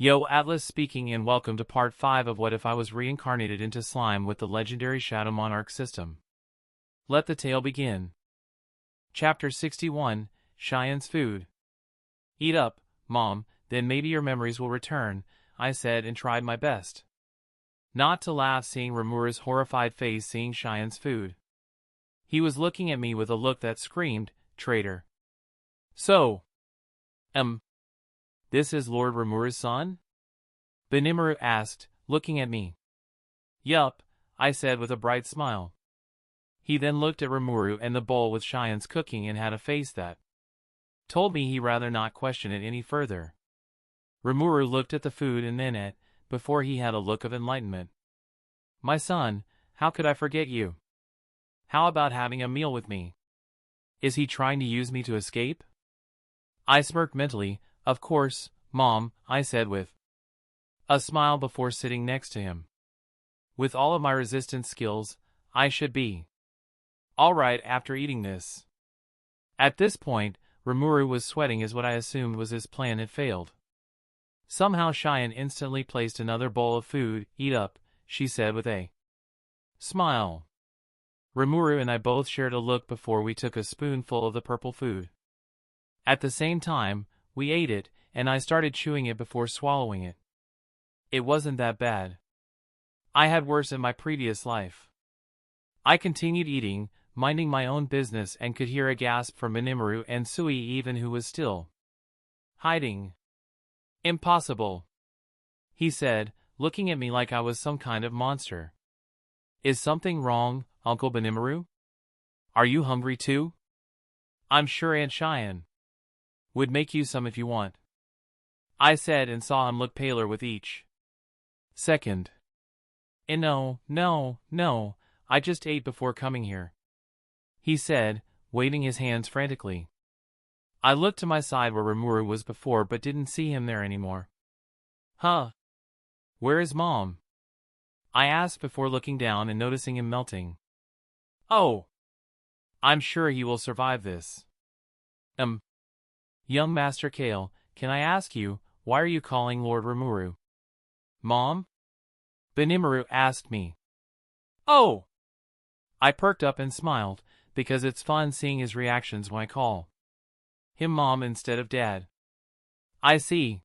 Yo, Atlas speaking, and welcome to part 5 of What If I Was Reincarnated into Slime with the legendary Shadow Monarch system. Let the tale begin. Chapter 61, Cheyenne's Food. Eat up, Mom, then maybe your memories will return, I said and tried my best not to laugh seeing Rimura's horrified face seeing Cheyenne's food. He was looking at me with a look that screamed, traitor. So, this is Lord Rimura's son? Benimaru asked, looking at me. Yup, I said with a bright smile. He then looked at Rimuru and the bowl with Cheyenne's cooking and had a face that told me he'd rather not question it any further. Rimuru looked at the food and then at, before he had a look of enlightenment. My son, how could I forget you? How about having a meal with me? Is he trying to use me to escape? I smirked mentally. Of course, Mom, I said with a smile before sitting next to him. With all of my resistance skills, I should be all right after eating this. At this point, Rimuru was sweating as what I assumed was his plan had failed. Somehow Cheyenne instantly placed another bowl of food. Eat up, she said with a smile. Rimuru and I both shared a look before we took a spoonful of the purple food. At the same time, we ate it, and I started chewing it before swallowing it. It wasn't that bad. I had worse in my previous life. I continued eating, minding my own business, and could hear a gasp from Benimaru and Sui even, who was still hiding. Impossible, he said, looking at me like I was some kind of monster. Is something wrong, Uncle Benimaru? Are you hungry too? I'm sure Aunt Cheyenne would make you some if you want, I said, and saw him look paler with each second. No, I just ate before coming here, he said, waving his hands frantically. I looked to my side where Rimuru was before but didn't see him there anymore. Huh? Where is Mom? I asked before looking down and noticing him melting. Oh, I'm sure he will survive this. Young Master Kale, can I ask you, why are you calling Lord Rimuru Mom? Benimaru asked me. Oh! I perked up and smiled, because it's fun seeing his reactions when I call him Mom instead of Dad. I see,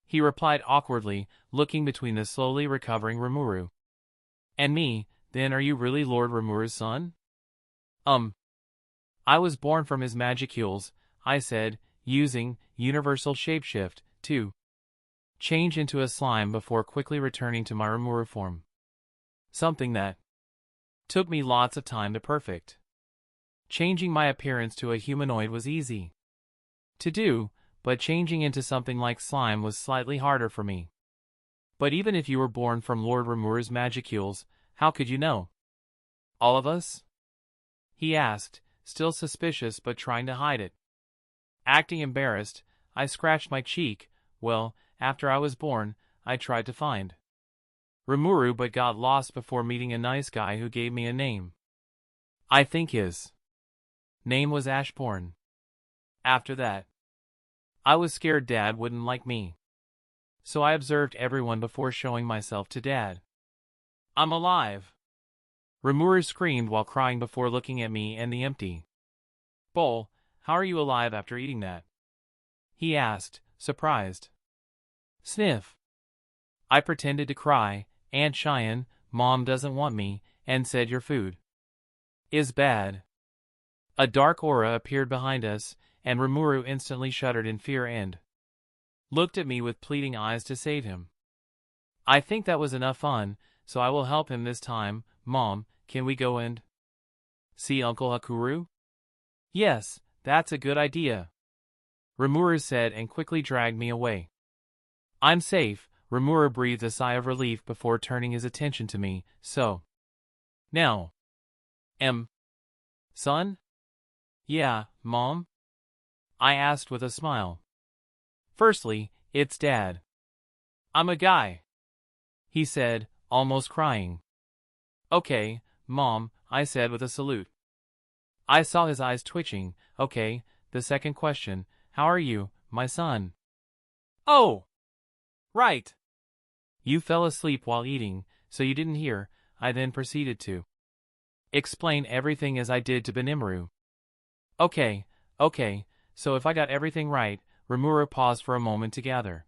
he replied awkwardly, looking between the slowly recovering Rimuru and me. Then are you really Lord Rimuru's son? I was born from his magicules, I said, using universal shapeshift to change into a slime before quickly returning to my Rimuru form. Something that took me lots of time to perfect. Changing my appearance to a humanoid was easy to do, but changing into something like slime was slightly harder for me. But even if you were born from Lord Rimuru's magicules, how could you know? All of us? He asked, still suspicious but trying to hide it. Acting embarrassed, I scratched my cheek. Well, after I was born, I tried to find Rimuru but got lost before meeting a nice guy who gave me a name. I think his name was Ashbourne. After that, I was scared Dad wouldn't like me. So I observed everyone before showing myself to Dad. I'm alive! Rimuru screamed while crying before looking at me and the empty bowl. How are you alive after eating that? He asked, surprised. Sniff. I pretended to cry. Aunt Cheyenne, Mom doesn't want me, and said your food is bad. A dark aura appeared behind us, and Rimuru instantly shuddered in fear and looked at me with pleading eyes to save him. I think that was enough fun, so I will help him this time. Mom, can we go and see Uncle Hakuru? Yes, that's a good idea, Rimuru said and quickly dragged me away. I'm safe, Rimuru breathed a sigh of relief before turning his attention to me. So, now, son? Yeah, Mom? I asked with a smile. Firstly, it's Dad. I'm a guy, he said, almost crying. Okay, Mom, I said with a salute. I saw his eyes twitching. Okay, the second question, how are you, my son? Oh! Right. You fell asleep while eating, so you didn't hear. I then proceeded to explain everything as I did to Benimaru. Okay, so if I got everything right, Rimuru paused for a moment to gather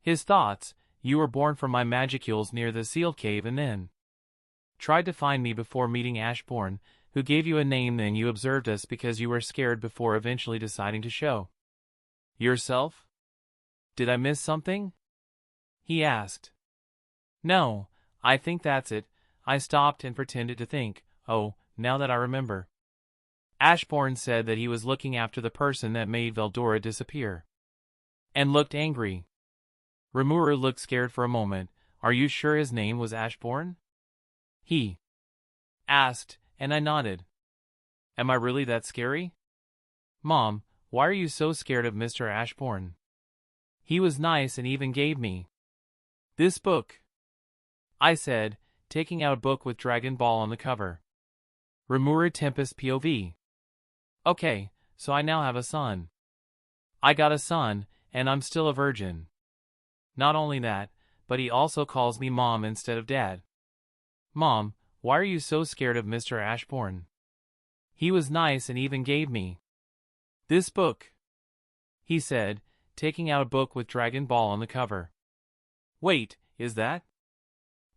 his thoughts. You were born from my magicules near the sealed cave and then tried to find me before meeting Ashbourne, who gave you a name. Then you observed us because you were scared before eventually deciding to show yourself? Did I miss something? He asked. No, I think that's it. I stopped and pretended to think. Oh, now that I remember. Ashbourne said that he was looking after the person that made Veldora disappear. And looked angry. Rimuru looked scared for a moment. Are you sure his name was Ashbourne? He asked, and I nodded. Am I really that scary? Mom, why are you so scared of Mr. Ashbourne? He was nice and even gave me this book, I said, taking out a book with Dragon Ball on the cover. Rimuru Tempest POV. Okay, so I now have a son. I got a son, and I'm still a virgin. Not only that, but he also calls me Mom instead of Dad. Mom, why are you so scared of Mr. Ashbourne? He was nice and even gave me this book, he said, taking out a book with Dragon Ball on the cover. Wait, is that?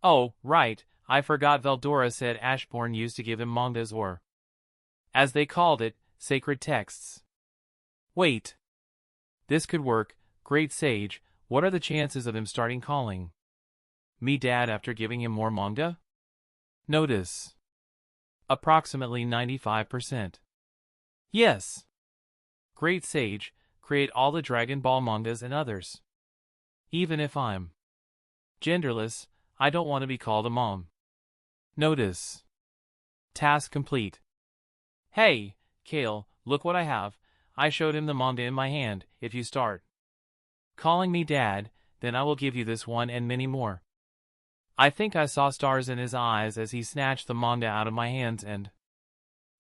Oh, right, I forgot Veldora said Ashbourne used to give him mangas or, as they called it, sacred texts. Wait. This could work. Great Sage, what are the chances of him starting calling me Dad after giving him more manga? Notice. Approximately 95%. Yes. Great Sage, create all the Dragon Ball mangas and others. Even if I'm genderless, I don't want to be called a mom. Notice. Task complete. Hey, Kale, look what I have. I showed him the manga in my hand. If you start calling me Dad, then I will give you this one and many more. I think I saw stars in his eyes as he snatched the manga out of my hands and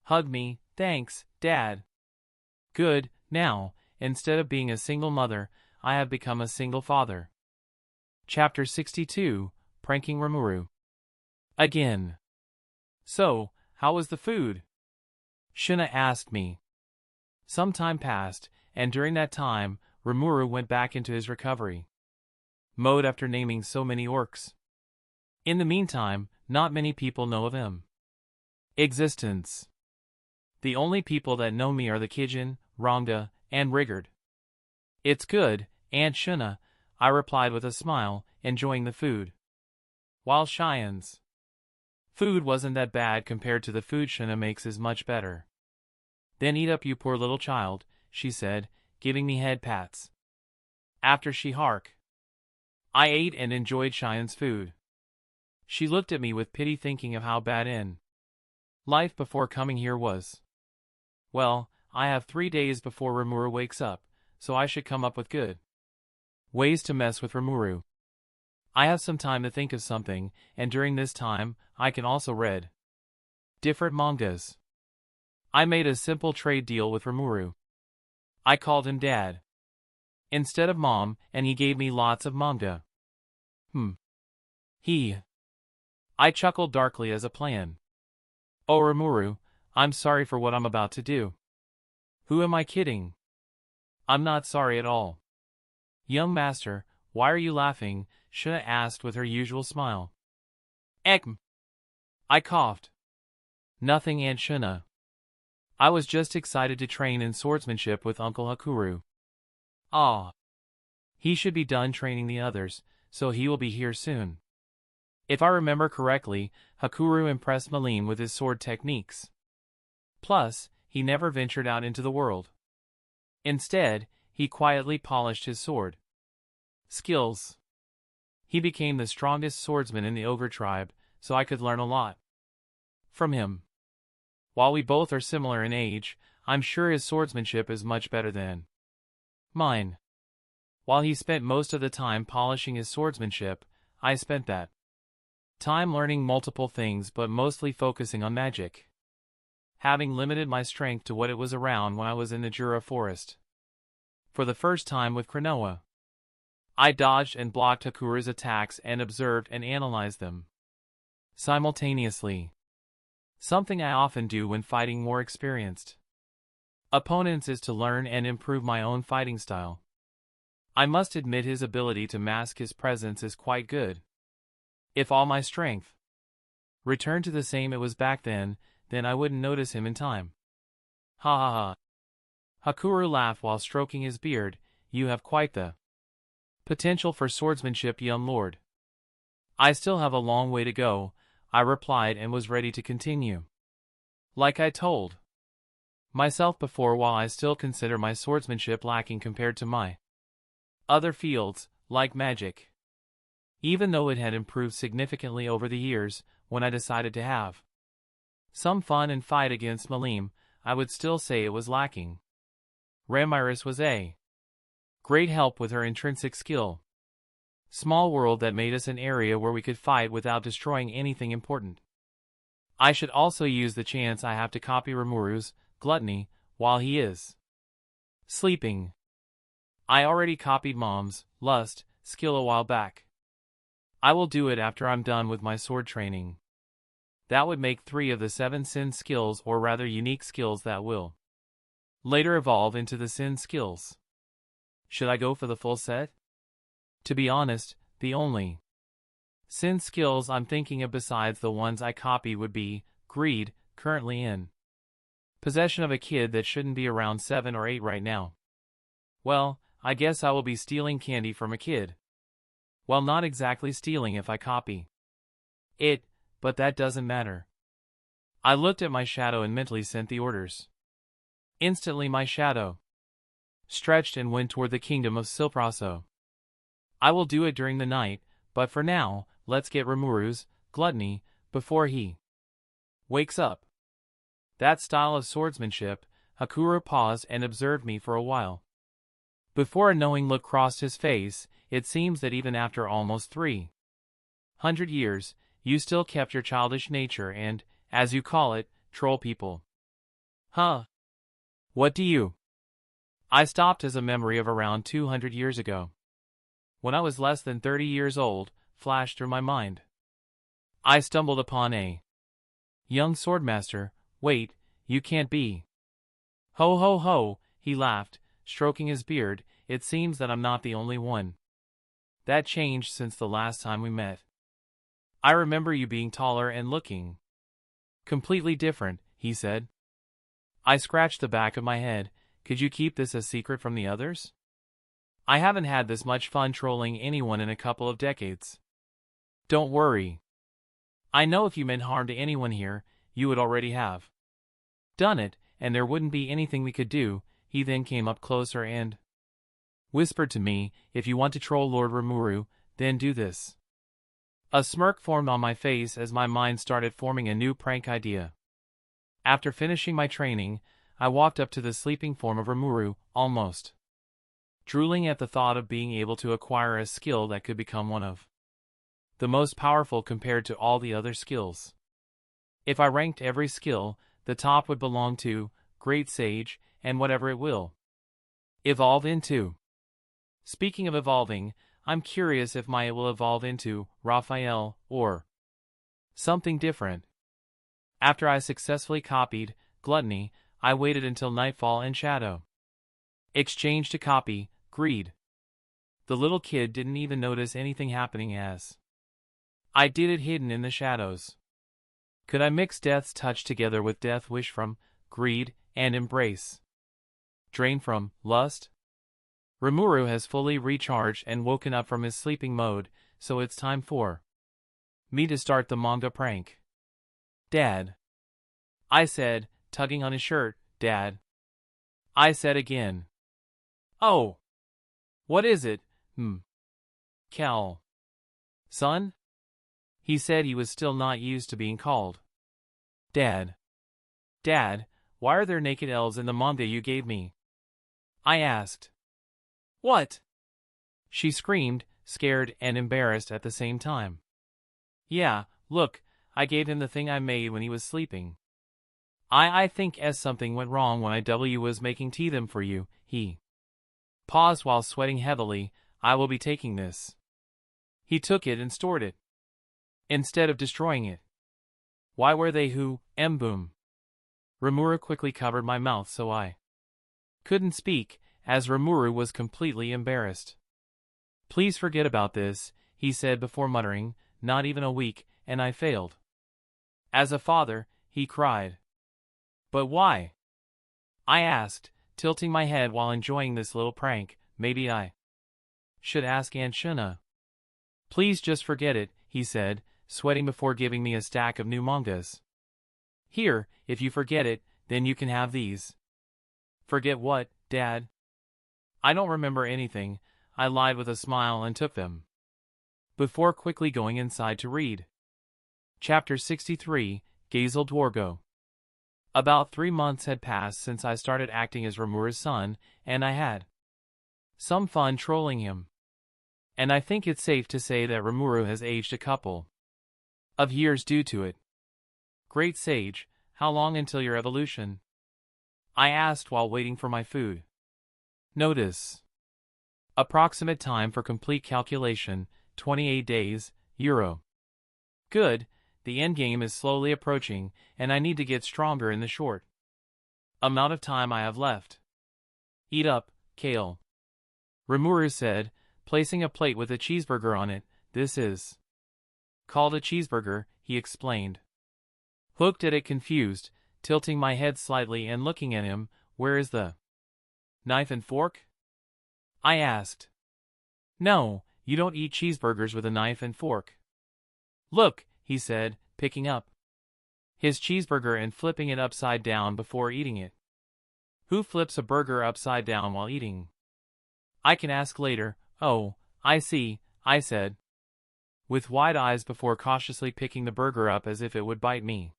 hugged me. Thanks, Dad. Good, now, instead of being a single mother, I have become a single father. Chapter 62, Pranking Rimuru. Again. So, how was the food? Shuna asked me. Some time passed, and during that time, Rimuru went back into his recovery mode after naming so many orcs. In the meantime, not many people know of him existence. The only people that know me are the Kijin, Rongda, and Rigard. It's good, Aunt Shuna, I replied with a smile, enjoying the food. While Cheyenne's food wasn't that bad compared to the food Shuna makes is much better. Then eat up, you poor little child, she said, giving me head pats. After she I ate and enjoyed Cheyenne's food. She looked at me with pity, thinking of how bad in life before coming here was. Well, I have 3 days before Rimuru wakes up, so I should come up with good ways to mess with Rimuru. I have some time to think of something, and during this time, I can also read different mangas. I made a simple trade deal with Rimuru. I called him Dad instead of Mom, and he gave me lots of manga. I chuckled darkly as a plan. Oh Rimuru, I'm sorry for what I'm about to do. Who am I kidding? I'm not sorry at all. Young master, why are you laughing? Shuna asked with her usual smile. Ekm. I coughed. Nothing, Aunt Shuna. I was just excited to train in swordsmanship with Uncle Hakuru. Ah. He should be done training the others, so he will be here soon. If I remember correctly, Hakuru impressed Malim with his sword techniques. Plus, he never ventured out into the world. Instead, he quietly polished his sword skills. He became the strongest swordsman in the ogre tribe, so I could learn a lot from him. While we both are similar in age, I'm sure his swordsmanship is much better than mine. While he spent most of the time polishing his swordsmanship, I spent that time learning multiple things but mostly focusing on magic. Having limited my strength to what it was around when I was in the Jura forest for the first time with Cronoa. I dodged and blocked Hakura's attacks and observed and analyzed them simultaneously. Something I often do when fighting more experienced opponents is to learn and improve my own fighting style. I must admit his ability to mask his presence is quite good. If all my strength returned to the same it was back then I wouldn't notice him in time. Ha ha ha. Hakuru laughed while stroking his beard. You have quite the potential for swordsmanship, young lord. I still have a long way to go, I replied and was ready to continue. Like I told myself before, while I still consider my swordsmanship lacking compared to my other fields, like magic. Even though it had improved significantly over the years, when I decided to have some fun and fight against Malim, I would still say it was lacking. Ramiris was a great help with her intrinsic skill. Small world that made us an area where we could fight without destroying anything important. I should also use the chance I have to copy Rimuru's gluttony while he is sleeping. I already copied Mom's lust skill a while back. I will do it after I'm done with my sword training. That would make 3 of the 7 Sin skills, or rather unique skills that will later evolve into the Sin skills. Should I go for the full set? To be honest, the only Sin skills I'm thinking of besides the ones I copied would be greed, currently in possession of a kid that shouldn't be around 7 or 8 right now. Well, I guess I will be stealing candy from a kid. Well, not exactly stealing if I copy it, but that doesn't matter. I looked at my shadow and mentally sent the orders. Instantly my shadow stretched and went toward the kingdom of Silpraso. I will do it during the night, but for now, let's get Rimuru's gluttony before he wakes up. That style of swordsmanship. Hakuru paused and observed me for a while. Before a knowing look crossed his face, it seems that even after almost 300 years, you still kept your childish nature and, as you call it, troll people. Huh? What do you? I stopped as a memory of around 200 years ago, when I was less than 30 years old, flashed through my mind. I stumbled upon a young swordmaster. Wait, you can't be. Ho ho ho, he laughed, stroking his beard. It seems that I'm not the only one. That changed since the last time we met. I remember you being taller and looking completely different, he said. I scratched the back of my head. Could you keep this a secret from the others? I haven't had this much fun trolling anyone in a couple of decades. Don't worry. I know if you meant harm to anyone here, you would already have done it, and there wouldn't be anything we could do. He then came up closer and whispered to me, if you want to troll Lord Rimuru, then do this. A smirk formed on my face as my mind started forming a new prank idea. After finishing my training, I walked up to the sleeping form of Rimuru, almost drooling at the thought of being able to acquire a skill that could become one of the most powerful compared to all the other skills. If I ranked every skill, the top would belong to Great Sage, and whatever it will evolve into. Speaking of evolving, I'm curious if my it will evolve into Raphael or something different. After I successfully copied Gluttony, I waited until nightfall and Shadow exchanged to copy Greed. The little kid didn't even notice anything happening as I did it hidden in the shadows. Could I mix Death's Touch together with Death Wish from Greed and Embrace? Drain from Lust? Rimuru has fully recharged and woken up from his sleeping mode, so it's time for me to start the manga prank. Dad. I said, tugging on his shirt. Dad. I said again. Oh. What is it? Cal. Son? He said he was still not used to being called Dad. Dad, why are there naked elves in the manga you gave me? I asked. What? She screamed, scared and embarrassed at the same time. Yeah, look, I gave him the thing I made when he was sleeping. I think something went wrong when I was making tea them for you. He paused while sweating heavily. I will be taking this. He took it and stored it, instead of destroying it. Why were they who, boom? Rimuru quickly covered my mouth so I couldn't speak, as Rimuru was completely embarrassed. Please forget about this, he said before muttering, not even a week, and I failed. As a father, he cried. But why? I asked, tilting my head while enjoying this little prank. Maybe I should ask Aunt Shuna. Please just forget it, he said, sweating before giving me a stack of new mangas. Here, if you forget it, then you can have these. Forget what, Dad? I don't remember anything, I lied with a smile and took them, before quickly going inside to read. Chapter 63, Gazel Dwargo. About 3 months had passed since I started acting as Rimuru's son, and I had some fun trolling him. And I think it's safe to say that Rimuru has aged a couple of years due to it. Great sage, how long until your evolution? I asked while waiting for my food. Notice. Approximate time for complete calculation, 28 days, Euro. Good, the endgame is slowly approaching, and I need to get stronger in the short amount of time I have left. Eat up, Kale. Rimuru said, placing a plate with a cheeseburger on it. This is called a cheeseburger, he explained. Looked at it confused, tilting my head slightly and looking at him. Where is the knife and fork? I asked. No, you don't eat cheeseburgers with a knife and fork. Look, he said, picking up his cheeseburger and flipping it upside down before eating it. Who flips a burger upside down while eating? I can ask later. Oh, I see, I said, with wide eyes before cautiously picking the burger up as if it would bite me.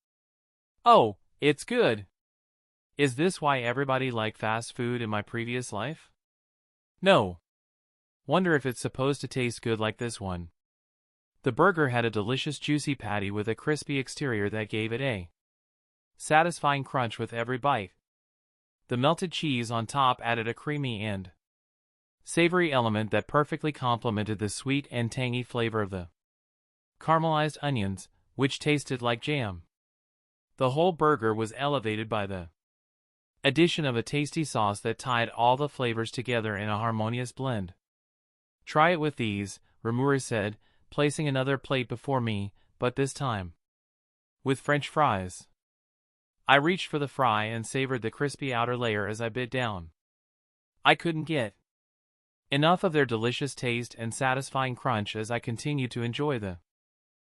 Oh, it's good. Is this why everybody liked fast food in my previous life? No. Wonder if it's supposed to taste good like this one. The burger had a delicious juicy patty with a crispy exterior that gave it a satisfying crunch with every bite. The melted cheese on top added a creamy and savory element that perfectly complemented the sweet and tangy flavor of the caramelized onions, which tasted like jam. The whole burger was elevated by the addition of a tasty sauce that tied all the flavors together in a harmonious blend. Try it with these, Rimuru said, placing another plate before me, but this time with French fries. I reached for the fry and savored the crispy outer layer as I bit down. I couldn't get enough of their delicious taste and satisfying crunch as I continued to enjoy the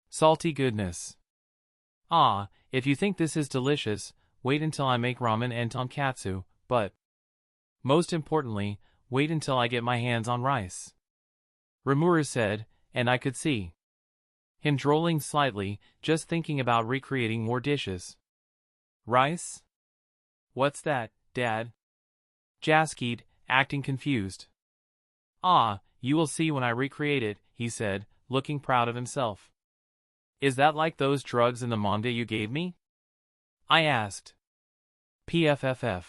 salty goodness. Ah, if you think this is delicious, wait until I make ramen and tonkatsu, but most importantly, wait until I get my hands on rice. Rimuru said, and I could see him drooling slightly, just thinking about recreating more dishes. Rice? What's that, Dad? Jaskied, acting confused. Ah, you will see when I recreate it, he said, looking proud of himself. Is that like those drugs in the manga you gave me? I asked. PFFF.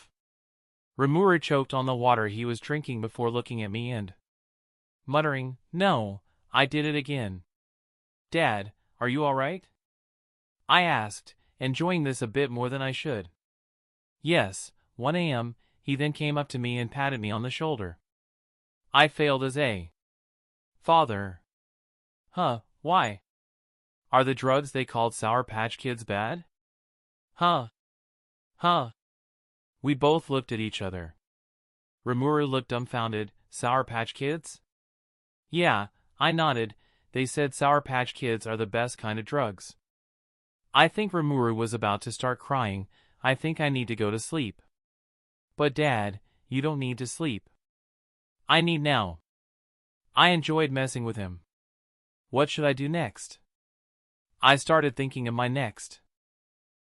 Rimuru choked on the water he was drinking before looking at me and muttering, No, I did it again. Dad, are you alright? I asked, enjoying this a bit more than I should. Yes, 1 a.m., he then came up to me and patted me on the shoulder. I failed as a father. Huh, why? Are the drugs they called Sour Patch Kids bad? Huh. We both looked at each other. Rimuru looked dumbfounded. Sour Patch Kids? Yeah, I nodded. They said Sour Patch Kids are the best kind of drugs. I think Rimuru was about to start crying. I think I need to go to sleep. But Dad, you don't need to sleep. I need now. I enjoyed messing with him. What should I do next? I started thinking of my next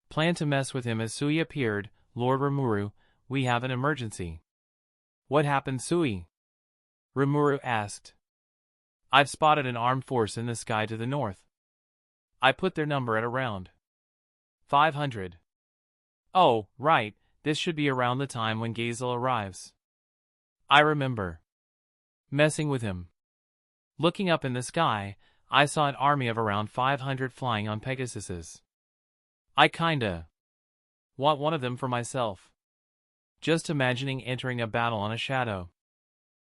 plan to mess with him as Sui appeared. Lord Rimuru, we have an emergency. What happened, Sui? Rimuru asked. I've spotted an armed force in the sky to the north. I put their number at around 500. Oh, right, this should be around the time when Gazel arrives. I remember messing with him. Looking up in the sky, I saw an army of around 500 flying on Pegasuses. I kinda want one of them for myself. Just imagining entering a battle on a shadow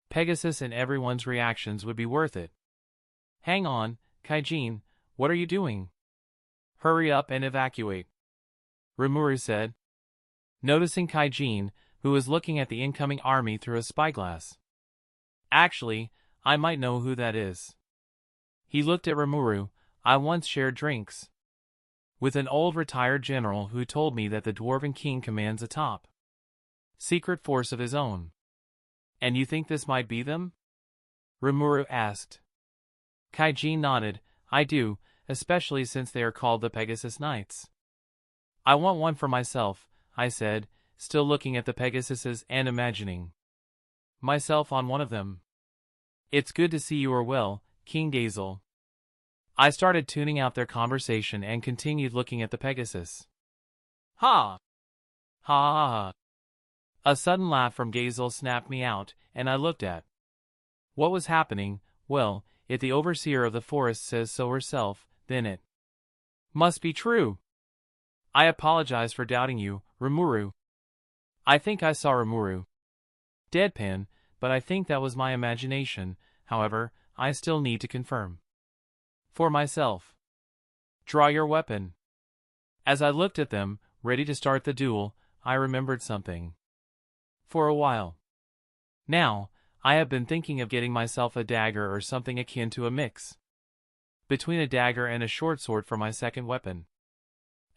Pegasus and everyone's reactions would be worth it. Hang on, Kaijin, what are you doing? Hurry up and evacuate, Rimuru said, noticing Kaijin, who was looking at the incoming army through a spyglass. Actually, I might know who that is. He looked at Rimuru. I once shared drinks with an old retired general who told me that the Dwarven King commands a top secret force of his own. And you think this might be them? Rimuru asked. Kaijin nodded. I do, especially since they are called the Pegasus Knights. I want one for myself, I said, still looking at the Pegasuses and imagining myself on one of them. It's good to see you are well, King Gazel. I started tuning out their conversation and continued looking at the Pegasus. Ha! Ha ha ha. A sudden laugh from Gazel snapped me out, and I looked at what was happening. Well, if the overseer of the forest says so herself, then it must be true. I apologize for doubting you, Rimuru. I think I saw Rimuru deadpan, but I think that was my imagination. However, I still need to confirm for myself. Draw your weapon. As I looked at them, ready to start the duel, I remembered something. For a while now, I have been thinking of getting myself a dagger or something akin to a mix between a dagger and a short sword for my second weapon.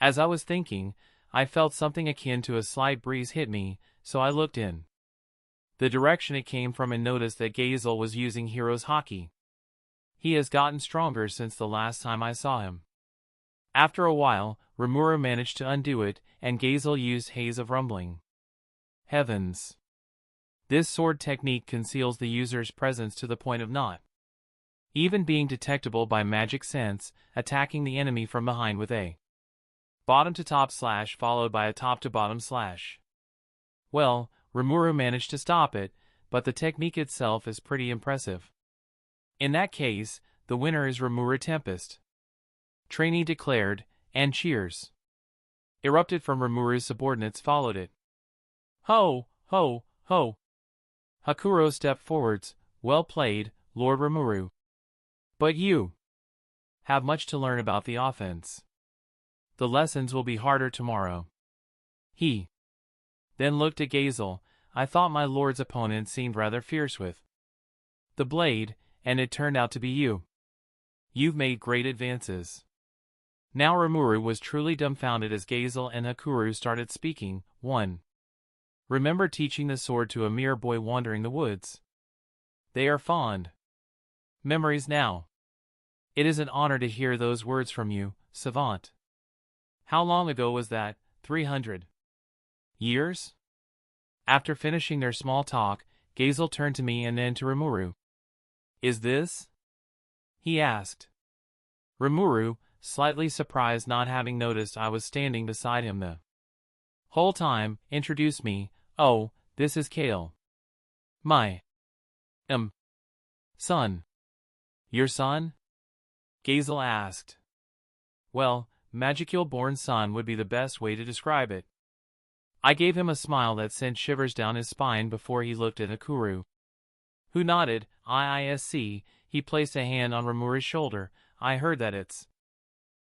As I was thinking, I felt something akin to a slight breeze hit me, so I looked in the direction it came from and noticed that Gazel was using Hero's Haki. He has gotten stronger since the last time I saw him. After a while, Rimuru managed to undo it, and Gazel used Haze of Rumbling. Heavens! This sword technique conceals the user's presence to the point of not even being detectable by magic sense, attacking the enemy from behind with a bottom-to-top slash followed by a top-to-bottom slash. Well, Rimuru managed to stop it, but the technique itself is pretty impressive. In that case, the winner is Rimuru Tempest. Trainee declared, and cheers erupted from Rimuru's subordinates followed it. Ho, ho, ho. Hakuro stepped forwards. Well played, Lord Rimuru. But you have much to learn about the offense. The lessons will be harder tomorrow. He then looked at Gazel. I thought my lord's opponent seemed rather fierce with the blade, and it turned out to be you. You've made great advances. Now Rimuru was truly dumbfounded as Gazel and Hakuro started speaking. 1. Remember teaching the sword to a mere boy wandering the woods. They are fond memories now. It is an honor to hear those words from you, savant. How long ago was that? 300 years? After finishing their small talk, Gazel turned to me and then to Rimuru. Is this? He asked. Rimuru, slightly surprised not having noticed I was standing beside him the whole time, introduced me. Oh, this is Kale. My son. Your son? Gazel asked. Well, Magicule-born son would be the best way to describe it. I gave him a smile that sent shivers down his spine before he looked at Hakuro, who nodded. IISC, he placed a hand on Rimuru's shoulder. I heard that it's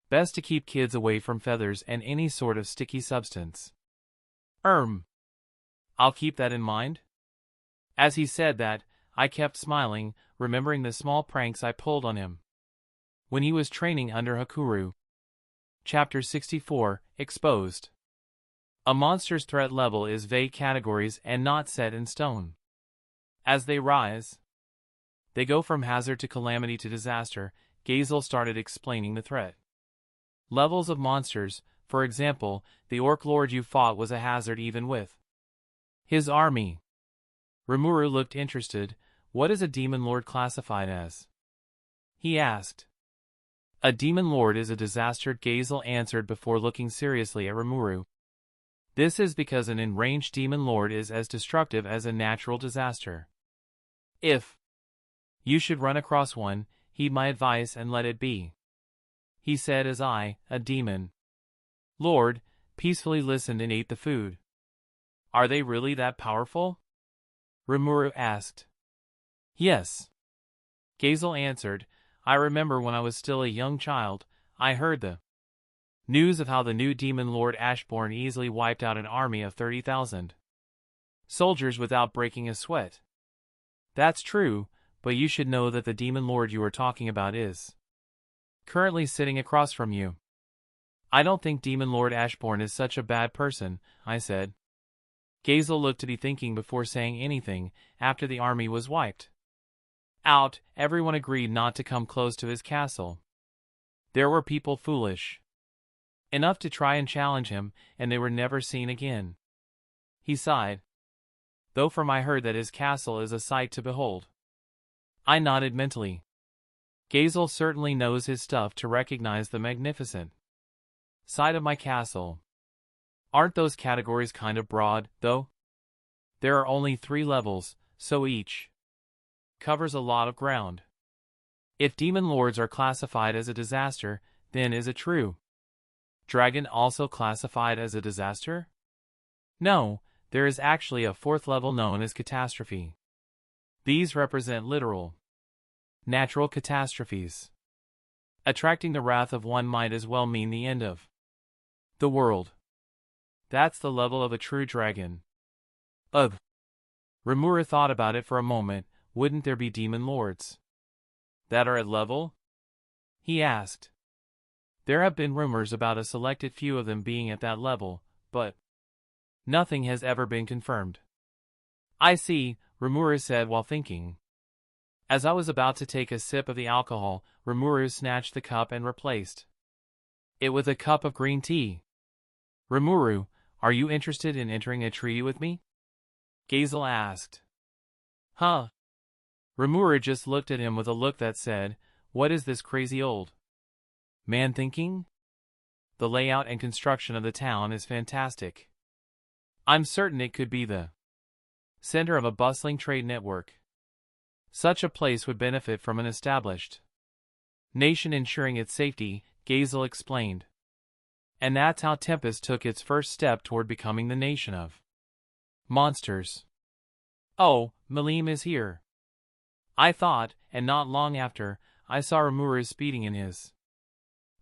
best to keep kids away from feathers and any sort of sticky substance. I'll keep that in mind. As he said that, I kept smiling, remembering the small pranks I pulled on him when he was training under Hakuro. Chapter 64, Exposed. A monster's threat level is vague categories and not set in stone. As they rise, they go from hazard to calamity to disaster. Gazel started explaining the threat levels of monsters. For example, the Orc Lord you fought was a hazard even with his army. Rimuru looked interested. What is a Demon Lord classified as? He asked. A Demon Lord is a disaster, Gazel answered before looking seriously at Rimuru. This is because an enraged Demon Lord is as destructive as a natural disaster. If You should run across one, heed my advice and let it be. He said as I, a demon lord, peacefully listened and ate the food. Are they really that powerful? Rimuru asked. Yes. Gazel answered. I remember when I was still a young child, I heard the news of how the new demon lord Ashbourne easily wiped out an army of 30,000 soldiers without breaking a sweat. That's true, but you should know that the demon lord you are talking about is currently sitting across from you. I don't think Demon Lord Ashbourne is such a bad person, I said. Gazel looked to be thinking before saying anything. After the army was wiped out, everyone agreed not to come close to his castle. There were people foolish enough to try and challenge him, and they were never seen again. He sighed. Though from I heard that his castle is a sight to behold. I nodded mentally. Gazel certainly knows his stuff to recognize the magnificent side of my castle. Aren't those categories kind of broad, though? There are only 3 levels, so each covers a lot of ground. If demon lords are classified as a disaster, then is a true dragon also classified as a disaster? No, there is actually a 4th level known as catastrophe. These represent literal, natural catastrophes. Attracting the wrath of one might as well mean the end of the world. That's the level of a true dragon. Ugh. Rimuru thought about it for a moment. Wouldn't there be demon lords that are at level? He asked. There have been rumors about a selected few of them being at that level, but nothing has ever been confirmed. I see, Rimuru said while thinking. As I was about to take a sip of the alcohol, Rimuru snatched the cup and replaced it with a cup of green tea. Rimuru, are you interested in entering a treaty with me? Gazel asked. Huh? Rimuru just looked at him with a look that said, what is this crazy old man thinking? The layout and construction of the town is fantastic. I'm certain it could be the center of a bustling trade network. Such a place would benefit from an established nation ensuring its safety, Gazel explained. And that's how Tempest took its first step toward becoming the nation of monsters. Oh, Malim is here. I thought, and not long after, I saw Rimuru speeding in his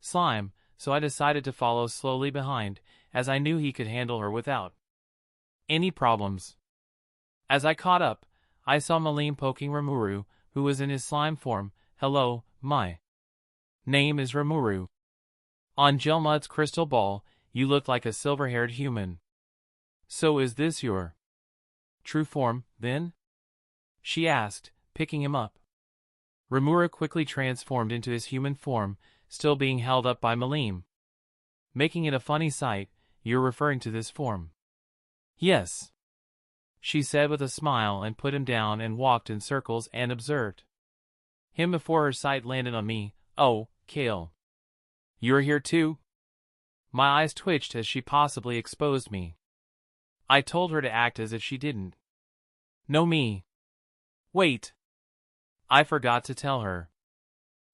slime, so I decided to follow slowly behind, as I knew he could handle her without any problems. As I caught up, I saw Malim poking Rimuru, who was in his slime form. Hello, my name is Rimuru. On Jelmud's crystal ball, you look like a silver-haired human. So is this your true form, then? She asked, picking him up. Rimuru quickly transformed into his human form, still being held up by Malim. Making it a funny sight, you're referring to this form. Yes. She said with a smile and put him down and walked in circles and observed him before her sight landed on me. Oh, Kale. You're here too? My eyes twitched as she possibly exposed me. I told her to act as if she didn't know me. Wait. I forgot to tell her.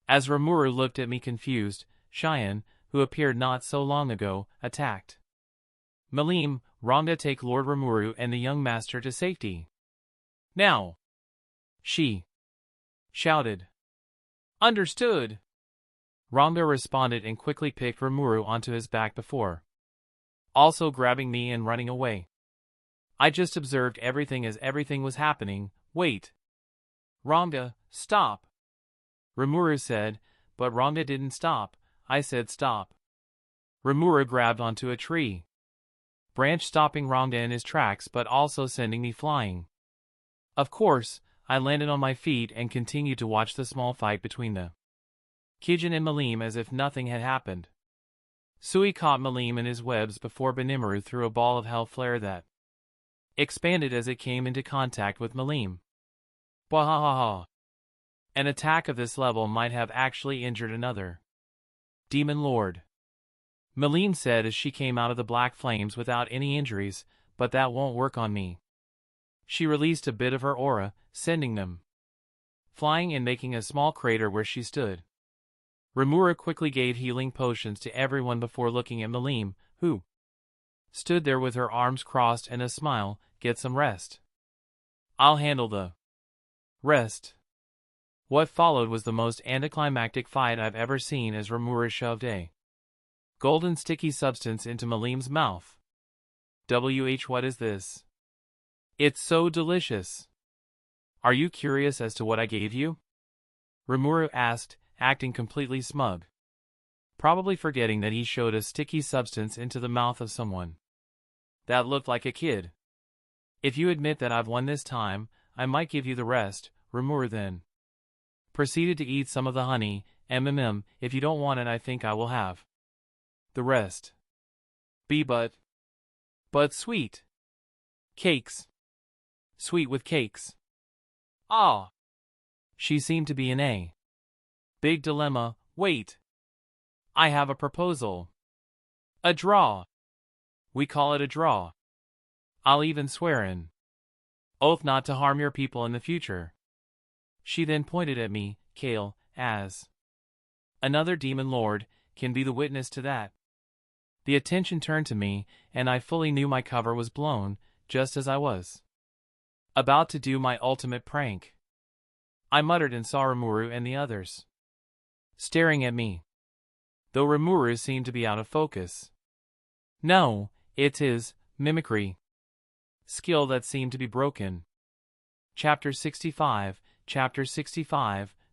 As Rimuru looked at me confused, Cheyenne, who appeared not so long ago, attacked. Malim, Rhonda, take Lord Rimuru and the young master to safety. Now. She shouted. Understood. Rhonda responded and quickly picked Rimuru onto his back before also grabbing me and running away. I just observed everything as everything was happening. Wait. Rhonda, stop. Rimuru said, but Rhonda didn't stop. I said stop. Rimuru grabbed onto a tree branch, stopping Rhonda in his tracks but also sending me flying. Of course, I landed on my feet and continued to watch the small fight between the Kijin and Malim as if nothing had happened. Sui caught Malim in his webs before Benimaru threw a ball of hell flare that expanded as it came into contact with Malim. Bwahahaha. An attack of this level might have actually injured another demon lord. Malim said as she came out of the black flames without any injuries, but that won't work on me. She released a bit of her aura, sending them flying and making a small crater where she stood. Rimuru quickly gave healing potions to everyone before looking at Malim, who stood there with her arms crossed and a smile. Get some rest. I'll handle the rest. What followed was the most anticlimactic fight I've ever seen as Rimuru shoved a golden sticky substance into Malim's mouth. What is this? It's so delicious. Are you curious as to what I gave you? Rimuru asked, acting completely smug. Probably forgetting that he showed a sticky substance into the mouth of someone that looked like a kid. If you admit that I've won this time, I might give you the rest. Rimuru then proceeded to eat some of the honey. If you don't want it, I think I will have the rest. But sweet. Cakes. Sweet with cakes. Ah. She seemed to be in a big dilemma. Wait. I have a proposal. A draw. We call it a draw. I'll even swear an oath not to harm your people in the future. She then pointed at me, Kale, as another demon lord, can be the witness to that. The attention turned to me, and I fully knew my cover was blown, just as I was about to do my ultimate prank. I muttered and saw Rimuru and the others staring at me, though Rimuru seemed to be out of focus. No, it's his mimicry skill that seemed to be broken. Chapter 65,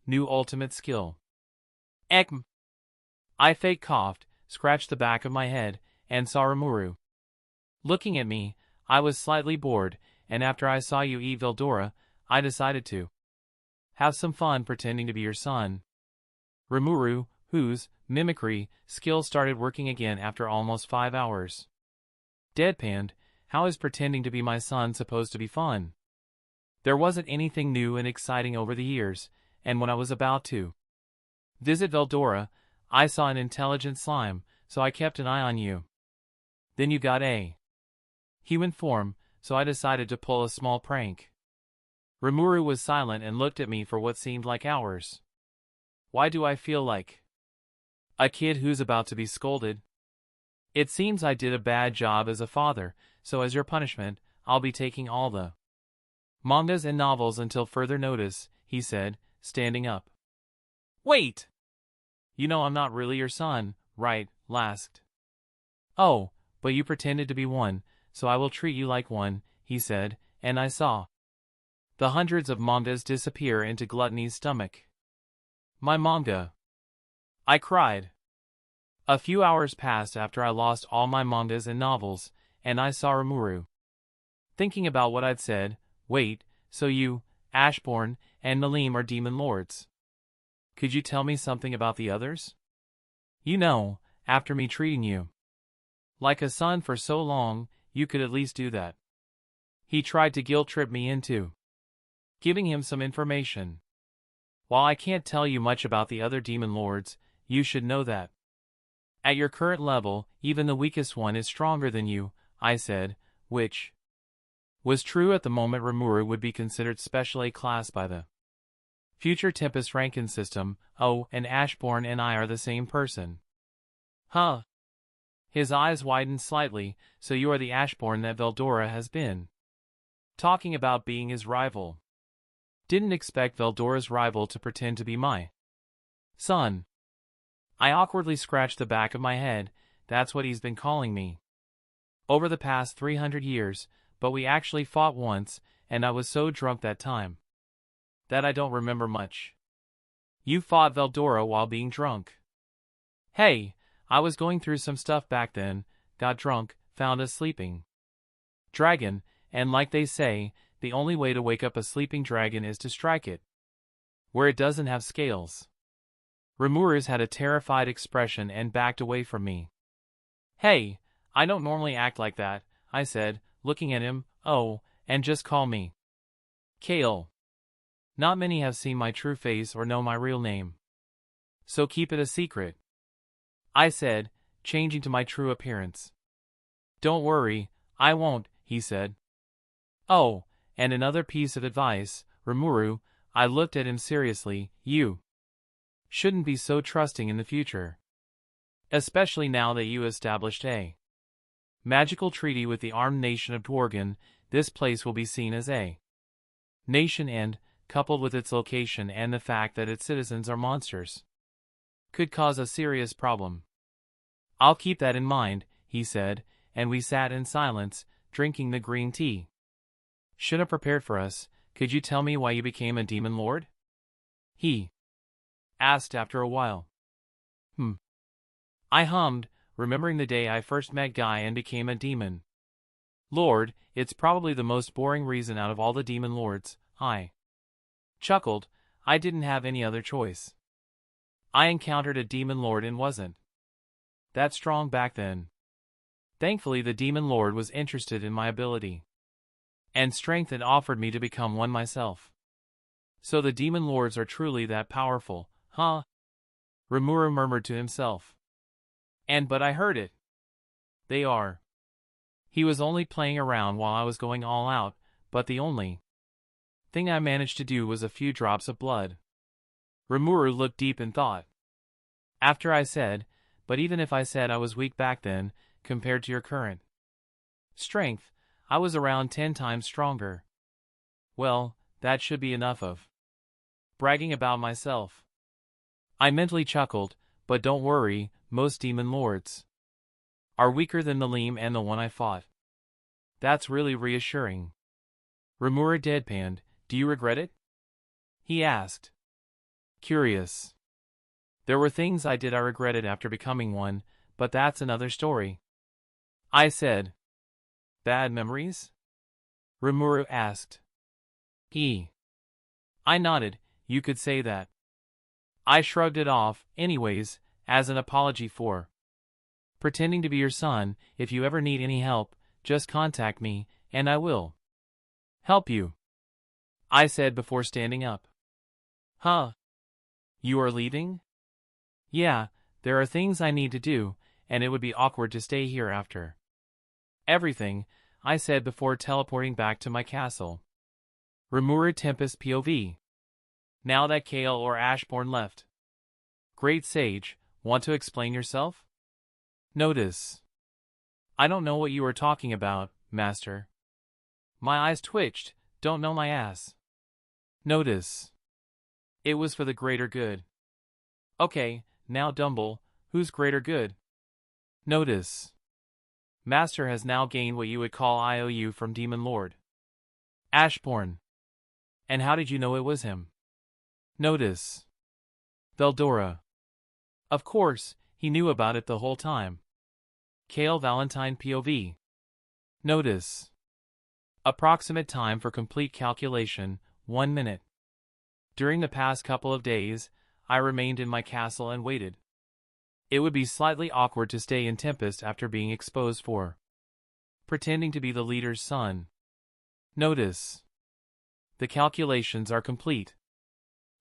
New Ultimate Skill. Ekm. I fake coughed, scratched the back of my head, and saw Rimuru looking at me. I was slightly bored, and after I saw you eat Veldora, I decided to have some fun pretending to be your son. Rimuru, whose mimicry skill started working again after almost 5 hours, deadpanned. How is pretending to be my son supposed to be fun? There wasn't anything new and exciting over the years, and when I was about to visit Veldora, I saw an intelligent slime, so I kept an eye on you. Then you got a human form, so I decided to pull a small prank. Rimuru was silent and looked at me for what seemed like hours. Why do I feel like a kid who's about to be scolded? It seems I did a bad job as a father, so as your punishment, I'll be taking all the mangas and novels until further notice, he said, standing up. Wait! You know I'm not really your son, right? Asked. Oh, but you pretended to be one, so I will treat you like one, he said, and I saw the hundreds of mangas disappear into Gluttony's stomach. My manga! I cried. A few hours passed after I lost all my mangas and novels, and I saw Rimuru thinking about what I'd said. Wait, so you, Ashbourne, and Malim are demon lords. Could you tell me something about the others? You know, after me treating you like a son for so long, you could at least do that. He tried to guilt-trip me into giving him some information. While I can't tell you much about the other demon lords, you should know that at your current level, even the weakest one is stronger than you, I said, which was true at the moment. Rimuru would be considered special A class by the future Tempest ranking system. Oh, and Ashbourne and I are the same person. Huh? His eyes widened slightly. So you are the Ashbourne that Veldora has been talking about being his rival. Didn't expect Veldora's rival to pretend to be my son. I awkwardly scratched the back of my head. That's what he's been calling me over the past 300 years, but we actually fought once, and I was so drunk that time that I don't remember much. You fought Veldora while being drunk? Hey, I was going through some stuff back then, got drunk, found a sleeping dragon, and like they say, the only way to wake up a sleeping dragon is to strike it where it doesn't have scales. Rimuru had a terrified expression and backed away from me. Hey, I don't normally act like that, I said, looking at him. Oh, and just call me Kale. Not many have seen my true face or know my real name, so keep it a secret, I said, changing to my true appearance. Don't worry, I won't, he said. Oh, and another piece of advice, Rimuru, I looked at him seriously. You shouldn't be so trusting in the future. Especially now that you established a magical treaty with the armed nation of Dworgen. This place will be seen as a nation and, coupled with its location and the fact that its citizens are monsters, could cause a serious problem. I'll keep that in mind, he said, and we sat in silence, drinking the green tea. Should have prepared for us. Could you tell me why you became a demon lord? He asked after a while. I hummed, remembering the day I first met Guy and became a demon lord. It's probably the most boring reason out of all the demon lords. I chuckled. I didn't have any other choice. I encountered a demon lord and wasn't that strong back then. Thankfully, the demon lord was interested in my ability and strength and offered me to become one myself. So the demon lords are truly that powerful, huh? Rimuru murmured to himself. But I heard it. They are. He was only playing around while I was going all out, but the only thing I managed to do was a few drops of blood. Rimuru looked deep in thought. After I said, but even if I said I was weak back then, compared to your current strength, I was around 10 times stronger. Well, that should be enough of bragging about myself. I mentally chuckled, but don't worry, most demon lords are weaker than the Leem and the one I fought. That's really reassuring. Rimuru deadpanned. Do you regret it? He asked. Curious. There were things I did I regretted after becoming one, but that's another story. I said. Bad memories? Rimuru asked. I nodded. You could say that. I shrugged it off, anyways, as an apology for pretending to be your son. If you ever need any help, just contact me, and I will help you, I said before standing up. Huh? You are leaving? Yeah, there are things I need to do, and it would be awkward to stay here after everything, I said before teleporting back to my castle. Rimuru Tempest POV. Now that Kale or Ashbourne left. Great Sage, want to explain yourself? Notice. I don't know what you are talking about, Master. My eyes twitched. Don't know my ass. Notice. It was for the greater good. Okay, now Dumble, who's greater good? Notice. Master has now gained what you would call IOU from Demon Lord Ashbourne. And how did you know it was him? Notice. Veldora. Of course, he knew about it the whole time. Kale Valentine POV. Notice. Approximate time for complete calculation, 1 minute. During the past couple of days, I remained in my castle and waited. It would be slightly awkward to stay in Tempest after being exposed for pretending to be the leader's son. Notice. The calculations are complete.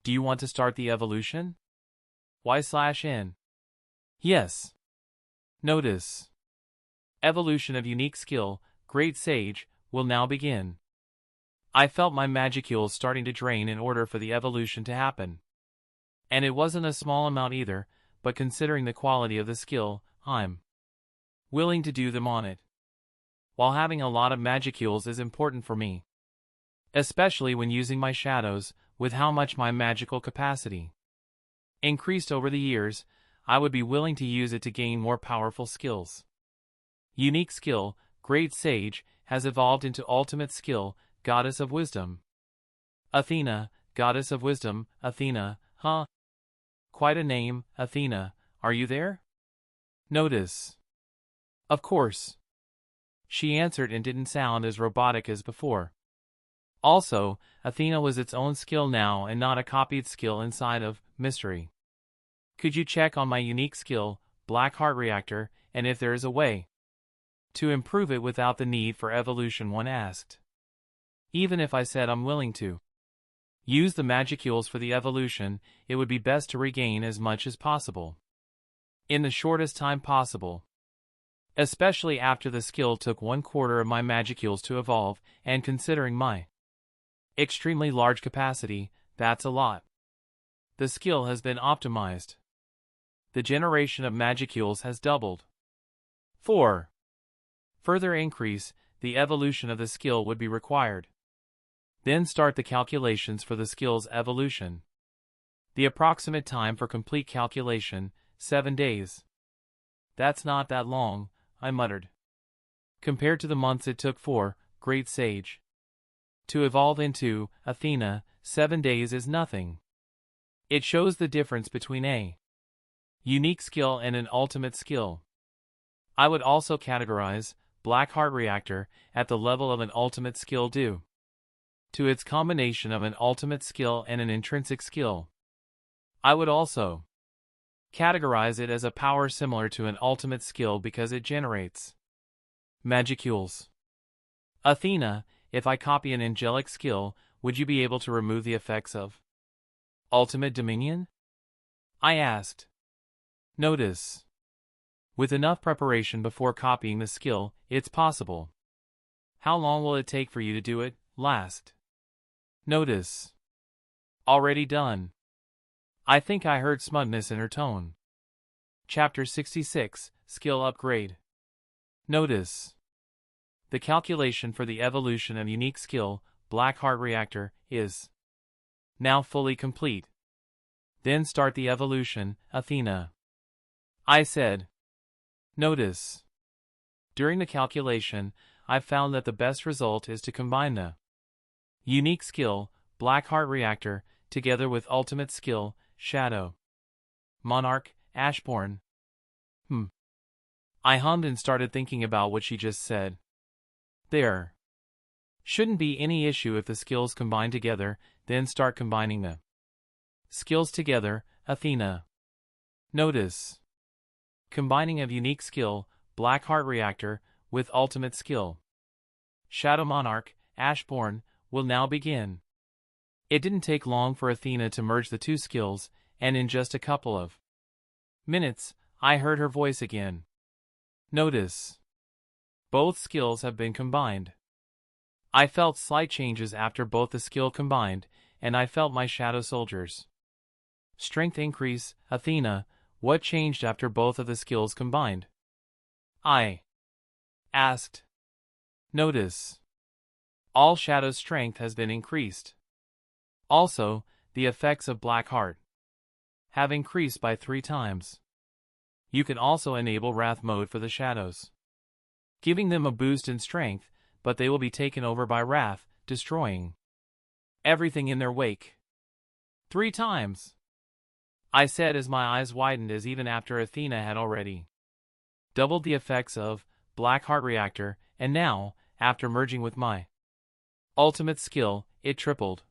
Do you want to start the evolution? Y/N. Yes. Notice. Evolution of unique skill, Great Sage, will now begin. I felt my magicules starting to drain in order for the evolution to happen. And it wasn't a small amount either, but considering the quality of the skill, I'm willing to do them on it. While having a lot of magicules is important for me, especially when using my shadows, with how much my magical capacity increased over the years, I would be willing to use it to gain more powerful skills. Unique skill, Great Sage, has evolved into ultimate skill, Goddess of Wisdom. Athena, Goddess of Wisdom, Athena, huh? Quite a name, Athena, are you there? Notice. Of course. She answered and didn't sound as robotic as before. Also, Athena was its own skill now and not a copied skill inside of Mystery. Could you check on my unique skill, Black Heart Reactor, and if there is a way to improve it without the need for evolution? One asked. Even if I said I'm willing to use the magicules for the evolution, it would be best to regain as much as possible in the shortest time possible. Especially after the skill took 1/4 of my magicules to evolve, and considering my extremely large capacity, That's a lot. The skill has been optimized. The generation of magicules has doubled. 4. Further increase, the evolution of the skill would be required. Then start the calculations for the skill's evolution. The approximate time for complete calculation, 7 days. That's not that long, I muttered. Compared to the months it took for, great sage, to evolve into Athena, 7 days is nothing. It shows the difference between a unique skill and an ultimate skill. I would also categorize Black Heart Reactor at the level of an ultimate skill due to its combination of an ultimate skill and an intrinsic skill. I would also categorize it as a power similar to an ultimate skill because it generates magicules. Athena, if I copy an angelic skill, would you be able to remove the effects of ultimate dominion? I asked. Notice. With enough preparation before copying the skill, it's possible. How long will it take for you to do it? Last. Notice. Already done. I think I heard smugness in her tone. Chapter 66, Skill Upgrade. Notice. The calculation for the evolution of unique skill, Black Heart Reactor, is now fully complete. Then start the evolution, Athena. I said. Notice. During the calculation, I've found that the best result is to combine the unique skill, Black Heart Reactor, together with ultimate skill, Shadow, Monarch, Ashborn. I hummed and started thinking about what she just said. There shouldn't be any issue if the skills combine together, then start combining the skills together, Athena. Notice. Combining of unique skill, Black Heart Reactor, with ultimate skill, Shadow Monarch, Ashborn, will now begin. It didn't take long for Athena to merge the two skills, and in just a couple of minutes, I heard her voice again. Notice. Both skills have been combined. I felt slight changes after both the skill combined, and I felt my shadow soldiers' strength increase. Athena, what changed after both of the skills combined? I asked. Notice. All shadow strength has been increased. Also, the effects of Black Heart have increased by 3 times. You can also enable Wrath mode for the shadows, giving them a boost in strength, but they will be taken over by Wrath, destroying everything in their wake. 3 times, I said as my eyes widened, as even after Athena had already doubled the effects of Black Heart Reactor, and now, after merging with my ultimate skill, it tripled.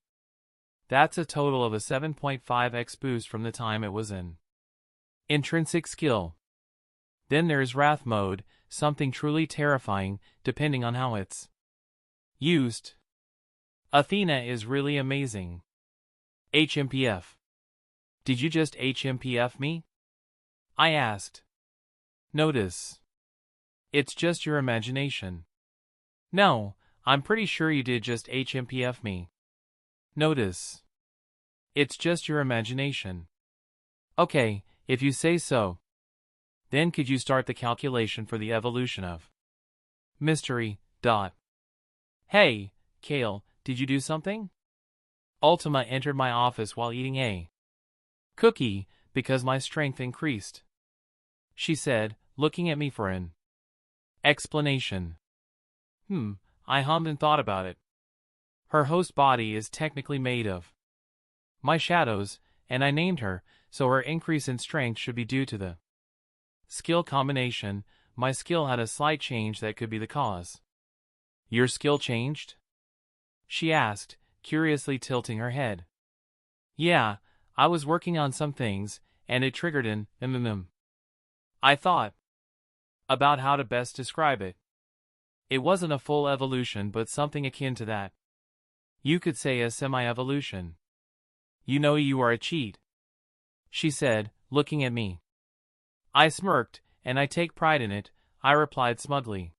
That's a total of a 7.5x boost from the time it was in intrinsic skill. Then there's Wrath mode, something truly terrifying, depending on how it's used. Athena is really amazing. HMPF. Did you just HMPF me? I asked. Notice. It's just your imagination. No, I'm pretty sure you did just HMPF me. Notice. It's just your imagination. Okay, if you say so. Then could you start the calculation for the evolution of mystery, dot. Hey, Kale, did you do something? Ultima entered my office while eating a cookie, because my strength increased. She said, looking at me for an explanation. I hummed and thought about it. Her host body is technically made of my shadows, and I named her, so her increase in strength should be due to the skill combination. My skill had a slight change that could be the cause. Your skill changed? She asked, curiously tilting her head. Yeah, I was working on some things, and it triggered an I thought about how to best describe it. It wasn't a full evolution, but something akin to that. You could say a semi-evolution. You know you are a cheat, she said, looking at me. I smirked, and I take pride in it, I replied smugly.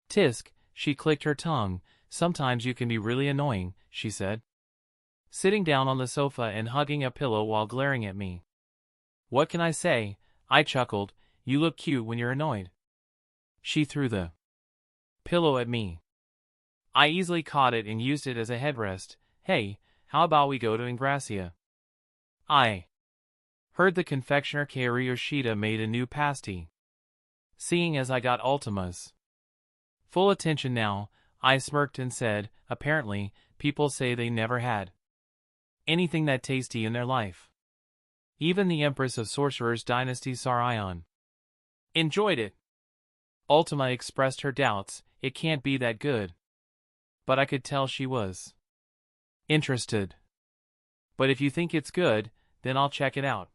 Tisk, she clicked her tongue, sometimes you can be really annoying, she said. sitting down on the sofa and hugging a pillow while glaring at me. What can I say? I chuckled. You look cute when you're annoyed. She threw the pillow at me. I easily caught it and used it as a headrest. Hey, how about we go to Ingracia? I heard the confectioner Kari Yoshida made a new pasty. Seeing as I got Ultima's full attention now, I smirked and said, apparently, people say they never had anything that tasty in their life. Even the Empress of Sorcerers Dynasty Sarion enjoyed it. Ultima expressed her doubts. It can't be that good. But I could tell she was interested. But if you think it's good, then I'll check it out.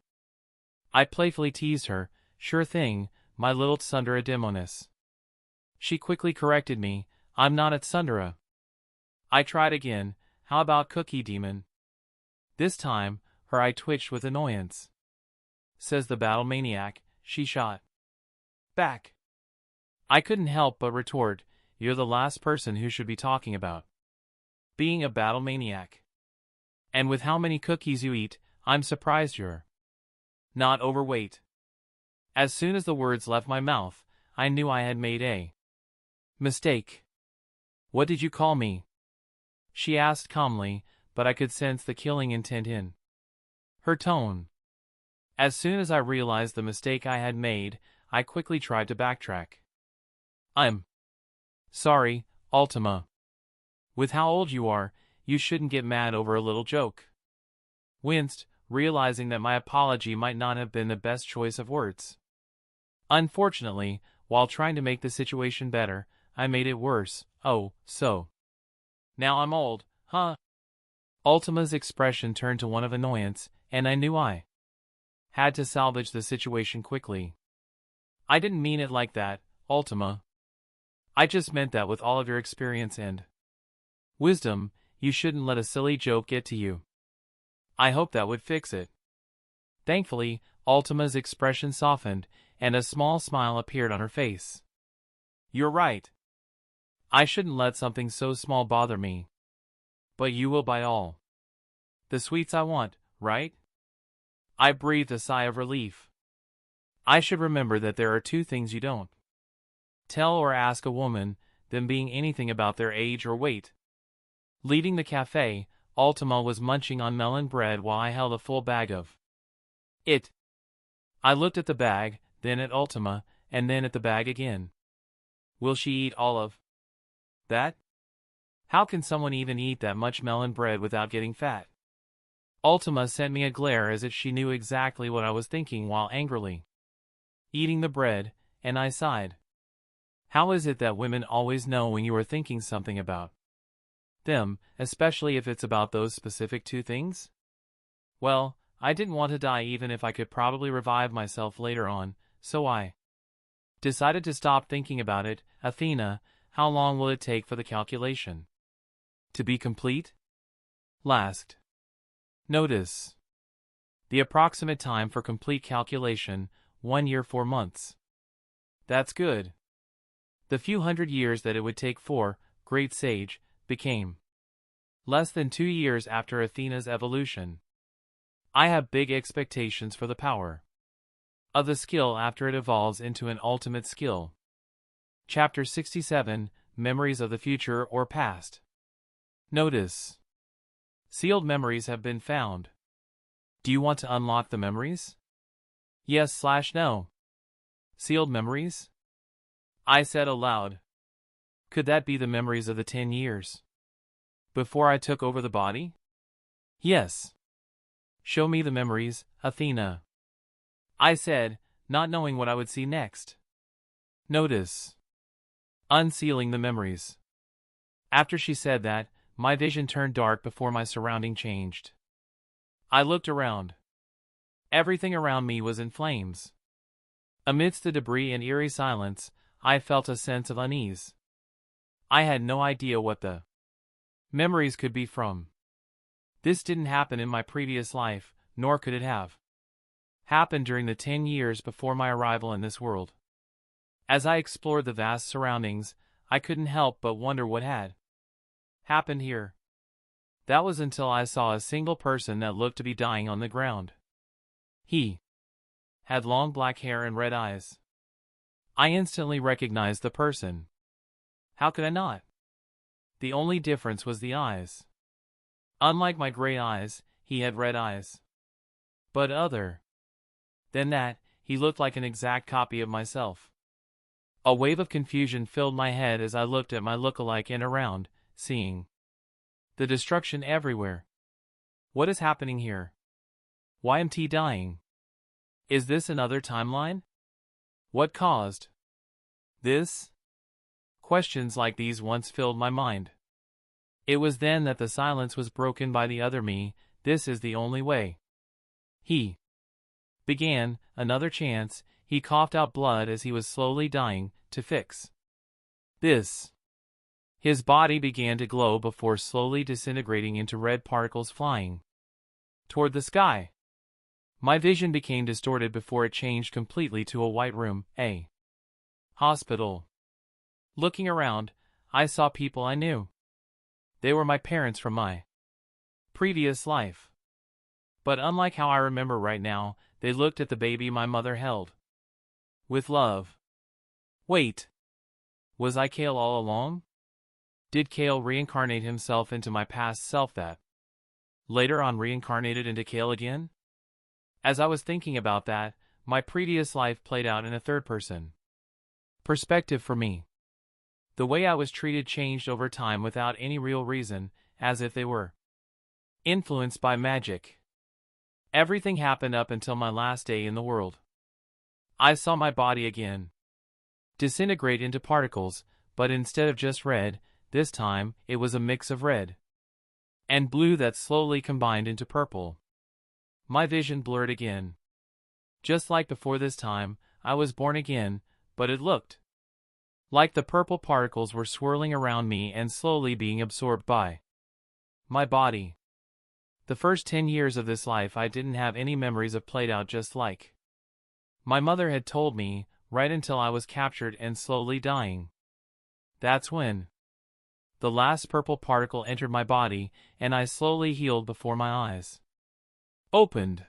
I playfully teased her. Sure thing, my little Tsundere demoness. She quickly corrected me. I'm not at Tsundere. I tried again. How about Cookie Demon? This time, her eye twitched with annoyance. Says the battle maniac. She shot back. I couldn't help but retort, you're the last person who should be talking about being a battle maniac. And with how many cookies you eat, I'm surprised you're not overweight. As soon as the words left my mouth, I knew I had made a mistake. What did you call me? She asked calmly, but I could sense the killing intent in her tone. As soon as I realized the mistake I had made, I quickly tried to backtrack. I'm sorry, Ultima. With how old you are, you shouldn't get mad over a little joke. Winced, realizing that my apology might not have been the best choice of words. Unfortunately, while trying to make the situation better, I made it worse. Oh, so now I'm old, huh? Ultima's expression turned to one of annoyance, and I knew I had to salvage the situation quickly. I didn't mean it like that, Ultima. I just meant that with all of your experience and wisdom, you shouldn't let a silly joke get to you. I hope that would fix it. Thankfully, Ultima's expression softened, and a small smile appeared on her face. You're right. I shouldn't let something so small bother me. But you will buy all the sweets I want, right? I breathed a sigh of relief. I should remember that there are two things you don't tell or ask a woman, them being anything about their age or weight. Leaving the cafe, Ultima was munching on melon bread while I held a full bag of it. I looked at the bag, then at Ultima, and then at the bag again. Will she eat all of that? How can someone even eat that much melon bread without getting fat? Ultima sent me a glare as if she knew exactly what I was thinking while angrily eating the bread, and I sighed. How is it that women always know when you are thinking something about them, especially if it's about those specific two things? Well, I didn't want to die even if I could probably revive myself later on, so I decided to stop thinking about it. Athena, how long will it take for the calculation to be complete? Last notice. The approximate time for complete calculation, 1 year 4 months. That's good. The few hundred years that it would take for Great Sage became less than 2 years after Athena's evolution. I have big expectations for the power of the skill after it evolves into an ultimate skill. Chapter 67, Memories of the Future or Past. Notice. Sealed memories have been found. Do you want to unlock the memories? Yes/no. Sealed memories? I said aloud. Could that be the memories of the 10 years before I took over the body? Yes. Show me the memories, Athena. I said, not knowing what I would see next. Notice. Unsealing the memories. After she said that, my vision turned dark before my surrounding changed. I looked around. Everything around me was in flames. Amidst the debris and eerie silence, I felt a sense of unease. I had no idea what the memories could be from. This didn't happen in my previous life, nor could it have happened during the 10 years before my arrival in this world. As I explored the vast surroundings, I couldn't help but wonder what had happened here. That was until I saw a single person that looked to be dying on the ground. He had long black hair and red eyes. I instantly recognized the person. How could I not? The only difference was the eyes. Unlike my gray eyes, he had red eyes. But other than that, he looked like an exact copy of myself. A wave of confusion filled my head as I looked at my look-alike and around, seeing the destruction everywhere. What is happening here? Why am I dying? Is this another timeline? What caused this? Questions like these once filled my mind. It was then that the silence was broken by the other me. This is the only way. He began. Another chance. He coughed out blood as he was slowly dying. To fix this, his body began to glow before slowly disintegrating into red particles flying toward the sky. My vision became distorted before it changed completely to a white room, a hospital. Looking around, I saw people I knew. They were my parents from my previous life. But unlike how I remember right now, they looked at the baby my mother held with love. Wait. Was I Kale all along? Did Kale reincarnate himself into my past self that later on reincarnated into Kale again? As I was thinking about that, my previous life played out in a third-person perspective for me. The way I was treated changed over time without any real reason, as if they were influenced by magic. Everything happened up until my last day in the world. I saw my body again disintegrate into particles, but instead of just red, this time it was a mix of red and blue that slowly combined into purple. My vision blurred again. Just like before this time, I was born again, but it looked like the purple particles were swirling around me and slowly being absorbed by my body. The first 10 years of this life I didn't have any memories of played out just like my mother had told me, right until I was captured and slowly dying. That's when the last purple particle entered my body, and I slowly healed before my eyes opened.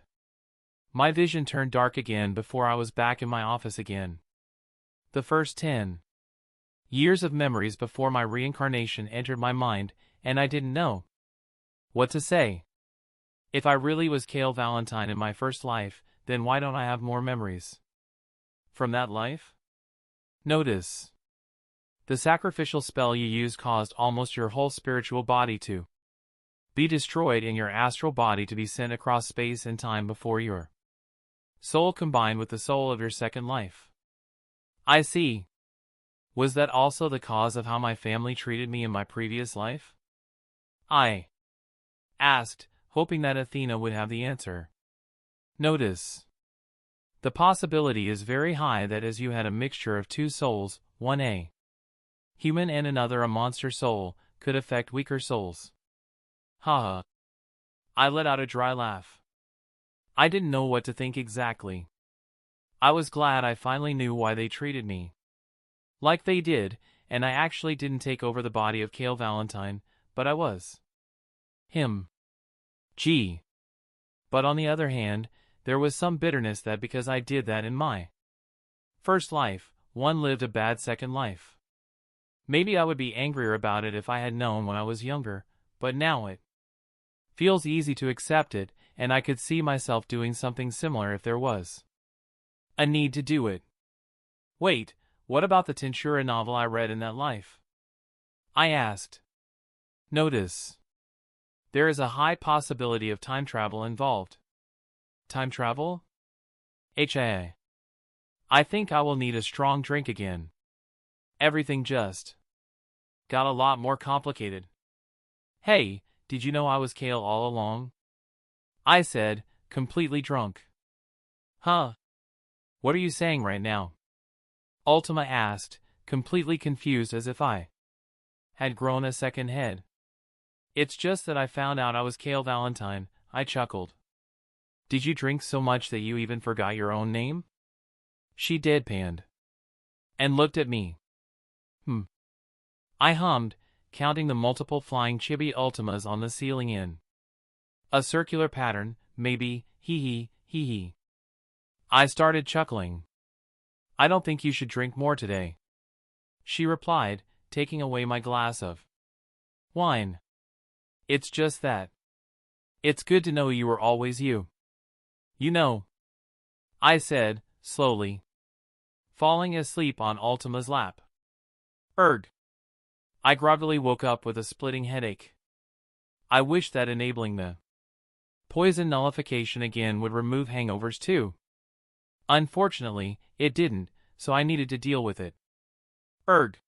My vision turned dark again before I was back in my office again. The first 10 years of memories before my reincarnation entered my mind, and I didn't know what to say. If I really was Kale Valentine in my first life, then why don't I have more memories from that life? Notice. The sacrificial spell you used caused almost your whole spiritual body to be destroyed and your astral body to be sent across space and time before your soul combined with the soul of your second life. I see. Was that also the cause of how my family treated me in my previous life? I asked, hoping that Athena would have the answer. Notice. The possibility is very high that as you had a mixture of two souls, one a human and another a monster soul, could affect weaker souls. Haha. I let out a dry laugh. I didn't know what to think exactly. I was glad I finally knew why they treated me like they did, and I actually didn't take over the body of Kale Valentine, but I was him. Gee. But on the other hand, there was some bitterness that because I did that in my first life, one lived a bad second life. Maybe I would be angrier about it if I had known when I was younger, but now it feels easy to accept it, and I could see myself doing something similar if there was a need to do it. Wait, what about the TENSURA novel I read in that life? I asked. Notice. There is a high possibility of time travel involved. Time travel? I think I will need a strong drink again. Everything just got a lot more complicated. Hey, did you know I was Kale all along? I said, completely drunk. Huh? What are you saying right now? Ultima asked, completely confused as if I had grown a second head. It's just that I found out I was Kale Valentine, I chuckled. Did you drink so much that you even forgot your own name? She deadpanned and looked at me. I hummed, counting the multiple flying chibi ultimas on the ceiling in a circular pattern, maybe, hee hee. I started chuckling. I don't think you should drink more today, she replied, taking away my glass of wine. It's just that. It's good to know you were always you. You know, I said, slowly, falling asleep on Ultima's lap. Erg. I groggily woke up with a splitting headache. I wished that enabling the poison nullification again would remove hangovers too. Unfortunately, it didn't, so I needed to deal with it. Erg.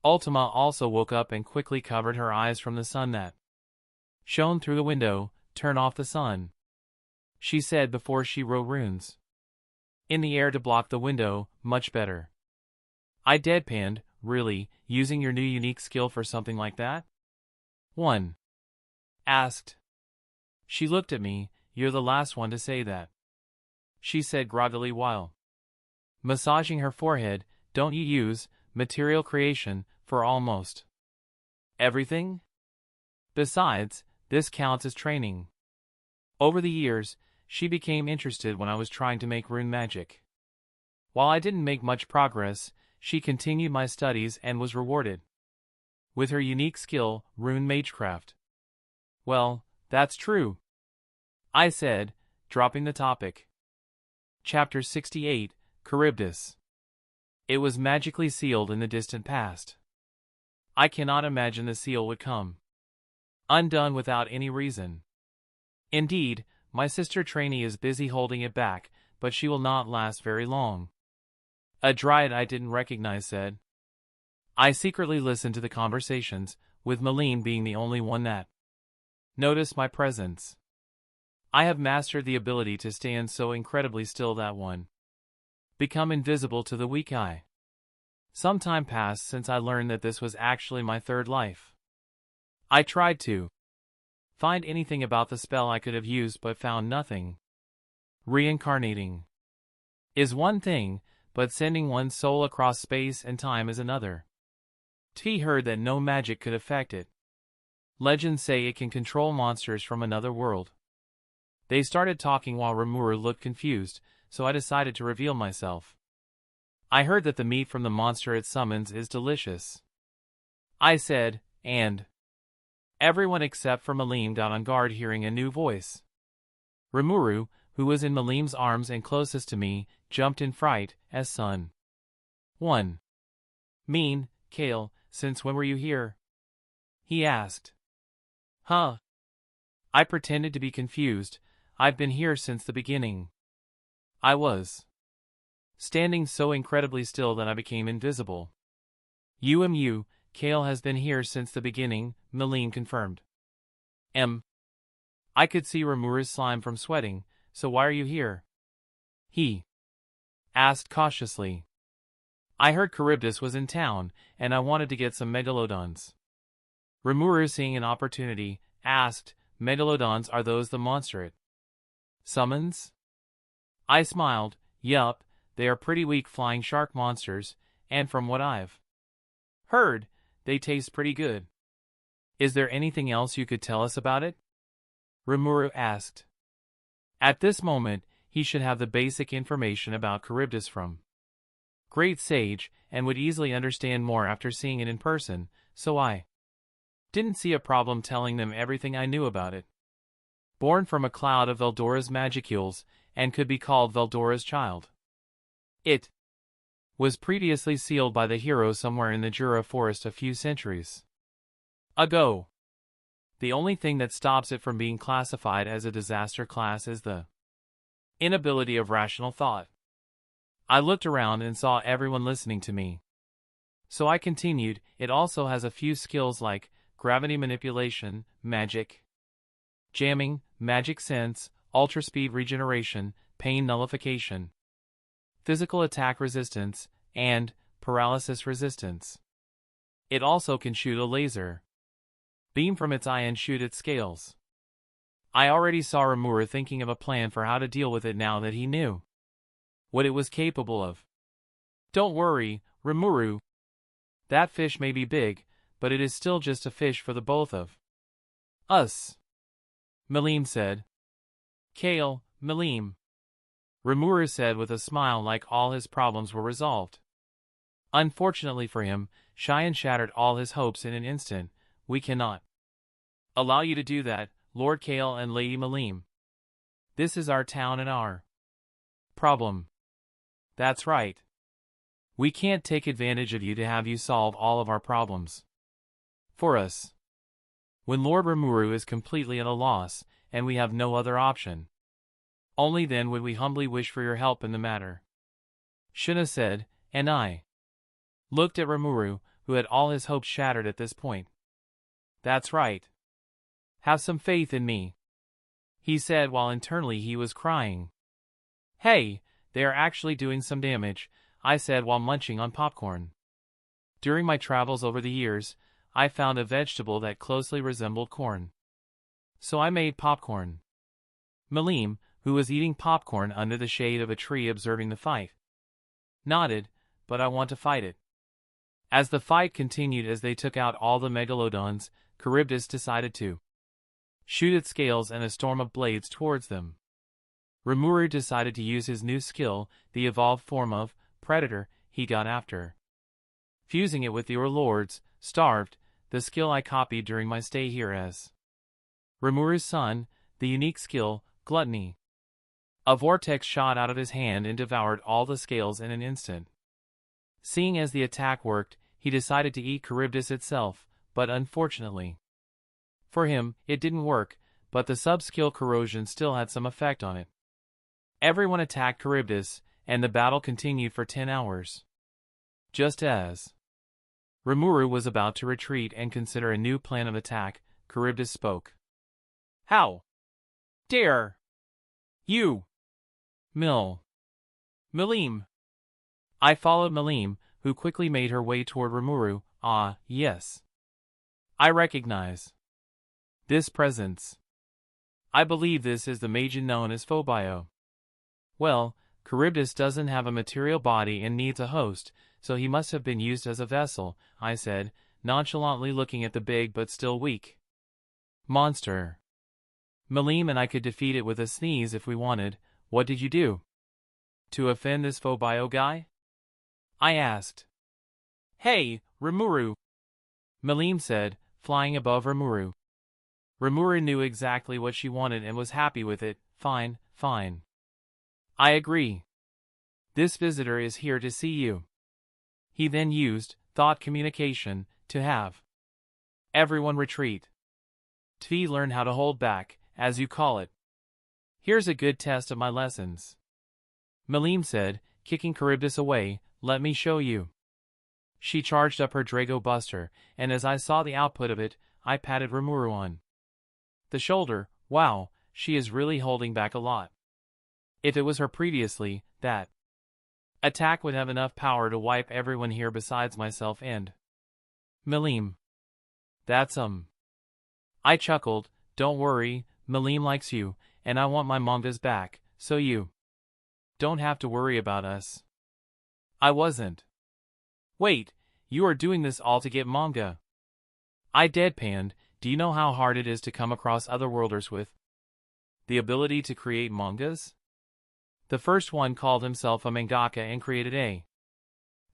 Ultima also woke up and quickly covered her eyes from the sun that shone through the window. Turn off the sun, she said before she wrote runes in the air to block the window. Much better. I deadpanned. Really, using your new unique skill for something like that? One asked. She looked at me. You're the last one to say that, she said groggily while massaging her forehead. Don't you use material creation for almost everything? Besides, this counts as training. Over the years, she became interested when I was trying to make rune magic. While I didn't make much progress, she continued my studies and was rewarded with her unique skill, rune magecraft. Well, that's true, I said, dropping the topic. Chapter 68, Charybdis. It was magically sealed in the distant past. I cannot imagine the seal would come undone without any reason. Indeed, my sister trainee is busy holding it back, but she will not last very long. A dryad I didn't recognize said. I secretly listened to the conversations, with Malene being the only one that noticed my presence. I have mastered the ability to stand so incredibly still that one become invisible to the weak eye. Some time passed since I learned that this was actually my third life. I tried to find anything about the spell I could have used but found nothing. Reincarnating is one thing, but sending one's soul across space and time is another. T heard that no magic could affect it. Legends say it can control monsters from another world. They started talking while Rimuru looked confused, so I decided to reveal myself. I heard that the meat from the monster it summons is delicious, I said, and everyone except for Malene got on guard hearing a new voice. Rimuru, who was in Malene's arms and closest to me, jumped in fright, as son. 1. Mean, Kale, since when were you here? He asked. Huh? I pretended to be confused. I've been here since the beginning. I was standing so incredibly still that I became invisible. Kale has been here since the beginning, Malene confirmed. I could see Rimuru's slime from sweating, so why are you here? He asked cautiously. I heard Charybdis was in town, and I wanted to get some megalodons. Rimuru, seeing an opportunity, asked, Megalodons, are those the monster it summons? I smiled. Yup, they are pretty weak flying shark monsters, and from what I've heard, they taste pretty good. Is there anything else you could tell us about it? Rimuru asked. At this moment, he should have the basic information about Charybdis from Great Sage, and would easily understand more after seeing it in person, so I didn't see a problem telling them everything I knew about it. Born from a cloud of Veldora's magicules, and could be called Veldora's child. It was previously sealed by the hero somewhere in the Jura forest a few centuries ago. The only thing that stops it from being classified as a disaster class is the inability of rational thought. I looked around and saw everyone listening to me. So I continued, it also has a few skills like gravity manipulation, magic jamming, magic sense, ultra speed regeneration, pain nullification, physical attack resistance, and paralysis resistance. It also can shoot a laser beam from its eye and shoot its scales. I already saw Rimuru thinking of a plan for how to deal with it now that he knew what it was capable of. Don't worry, Rimuru. That fish may be big, but it is still just a fish for the both of us, Malim said. Kale, Malim, Rimuru said with a smile like all his problems were resolved. Unfortunately for him, Cheyenne shattered all his hopes in an instant. We cannot allow you to do that, Lord Kale and Lady Malim. This is our town and our problem. That's right. We can't take advantage of you to have you solve all of our problems for us. When Lord Rimuru is completely at a loss, and we have no other option, only then would we humbly wish for your help in the matter. Shuna said, and I looked at Rimuru, who had all his hopes shattered at this point. That's right. Have some faith in me, he said while internally he was crying. Hey, they are actually doing some damage, I said while munching on popcorn. During my travels over the years, I found a vegetable that closely resembled corn. So I made popcorn. Malim, who was eating popcorn under the shade of a tree observing the fight, nodded, but I want to fight it. As the fight continued as they took out all the megalodons, Charybdis decided to shoot its scales and a storm of blades towards them. Rimuru decided to use his new skill, the evolved form of predator he got after fusing it with the Overlord's starved, the skill I copied during my stay here as Rimuru's son, the unique skill, gluttony. A vortex shot out of his hand and devoured all the scales in an instant. Seeing as the attack worked, he decided to eat Charybdis itself, but unfortunately for him, it didn't work, but the sub-skill corrosion still had some effect on it. Everyone attacked Charybdis, and the battle continued for 10 hours. Just as Rimuru was about to retreat and consider a new plan of attack, Charybdis spoke. How dare you, Malim? I followed Malim, who quickly made her way toward Rimuru. Ah, yes. I recognize this presence. I believe this is the Majin known as Phobio. Well, Charybdis doesn't have a material body and needs a host, so he must have been used as a vessel, I said, nonchalantly looking at the big but still weak monster. Malim and I could defeat it with a sneeze if we wanted. What did you do to offend this Phobio guy? I asked. Hey, Rimuru, Malim said, flying above Rimuru. Rimuru knew exactly what she wanted and was happy with it. Fine, fine. I agree. This visitor is here to see you. He then used thought communication to have everyone retreat. Tvi learn how to hold back, as you call it. Here's a good test of my lessons, Malim said, kicking Charybdis away. Let me show you. She charged up her Drago Buster, and as I saw the output of it, I patted Rimuru on the shoulder. Wow, she is really holding back a lot. If it was her previously, that attack would have enough power to wipe everyone here besides myself and Malim. That's I chuckled. Don't worry, Malim likes you, and I want my mangas back, so you don't have to worry about us. I wasn't. Wait, you are doing this all to get manga? I deadpanned. Do you know how hard it is to come across otherworlders with the ability to create mangas? The first one called himself a mangaka and created a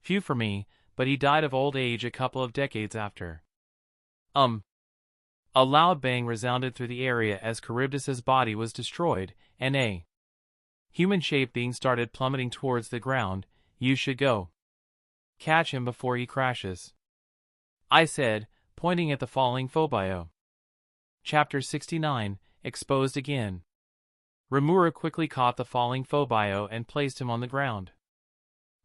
few for me, but he died of old age a couple of decades after. A loud bang resounded through the area as Charybdis's body was destroyed, and a human-shaped being started plummeting towards the ground. You should go catch him before he crashes, I said, pointing at the falling Phobio. Chapter 69, Exposed Again. Rimuru quickly caught the falling Phobio and placed him on the ground.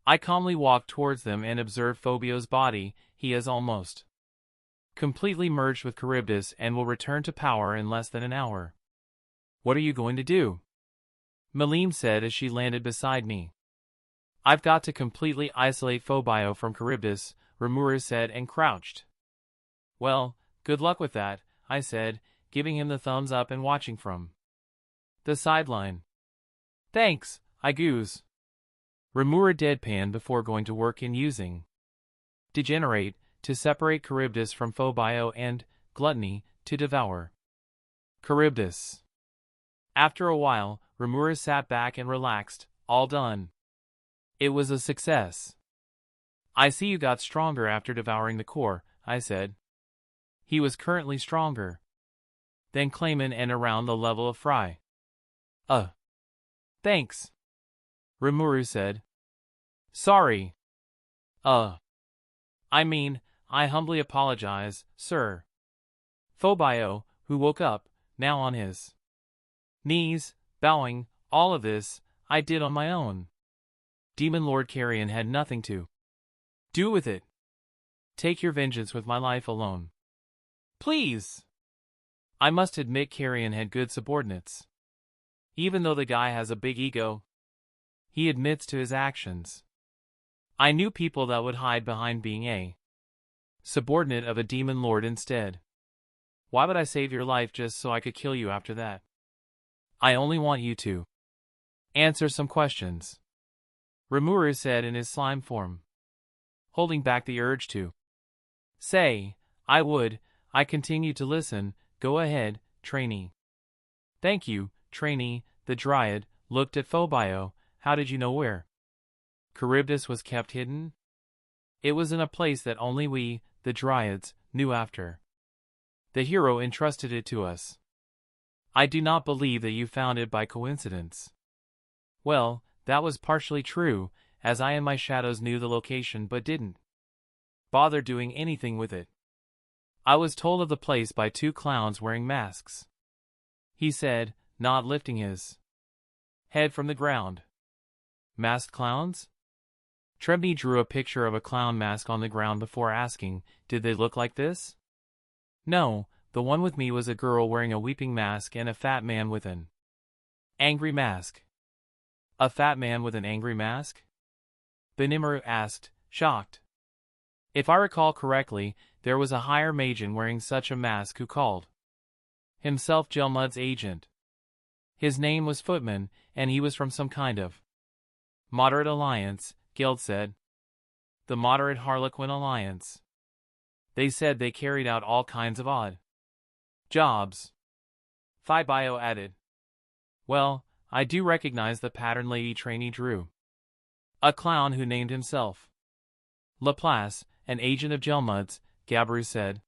I calmly walked towards them and observed Phobio's body. He is almost completely merged with Charybdis and will return to power in less than an hour. What are you going to do? Malim said as she landed beside me. I've got to completely isolate Phobio from Charybdis, Rimuru said and crouched. Well, good luck with that, I said, giving him the thumbs up and watching from the sideline. Thanks, I goose. Rimuru deadpanned before going to work in using Degenerate to separate Charybdis from Phobio, and gluttony, to devour Charybdis. After a while, Rimuru sat back and relaxed. All done. It was a success. I see you got stronger after devouring the core, I said. He was currently stronger than Clayman and around the level of Fry. Thanks, Rimuru said. Sorry. I mean, I humbly apologize, sir. Phobio, who woke up, now on his knees, bowing, all of this, I did on my own. Demon Lord Carrion had nothing to do with it. Take your vengeance with my life alone. Please! I must admit Carrion had good subordinates. Even though the guy has a big ego, he admits to his actions. I knew people that would hide behind being a subordinate of a demon lord instead. Why would I save your life just so I could kill you after that? I only want you to answer some questions, Rimuru said in his slime form, holding back the urge to say, I continued to listen. Go ahead, trainee. Thank you, trainee. The Dryad looked at Phobio. How did you know where Charybdis was kept hidden? It was in a place that only we, the Dryads, knew after the hero entrusted it to us. I do not believe that you found it by coincidence. Well, that was partially true, as I and my shadows knew the location but didn't bother doing anything with it. I was told of the place by two clowns wearing masks, he said, not lifting his head from the ground. Masked clowns? Trebney drew a picture of a clown mask on the ground before asking, did they look like this? No, the one with me was a girl wearing a weeping mask and a fat man with an angry mask. A fat man with an angry mask? Benimaru asked, shocked. If I recall correctly, there was a higher Magian wearing such a mask who called himself Gelmud's agent. His name was Footman, and he was from some kind of moderate alliance, Geld said. The Moderate Harlequin Alliance. They said they carried out all kinds of odd jobs. Phobio added. Well, I do recognize the pattern Lady Trainee drew. A clown who named himself Laplace, an agent of Gelmud's, Gabru said.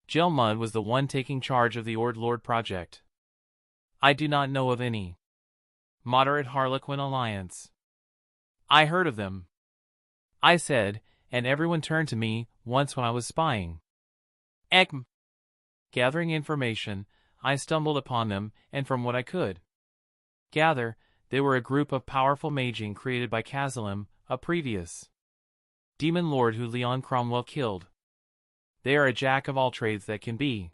Gelmud was the one taking charge of the Ord Lord project. I do not know of any Moderate Harlequin Alliance. I heard of them, I said, and everyone turned to me once when I was spying. Gathering information, I stumbled upon them, and from what I could gather, they were a group of powerful Magian created by Kazalim, a previous demon lord who Leon Cromwell killed. They are a jack of all trades that can be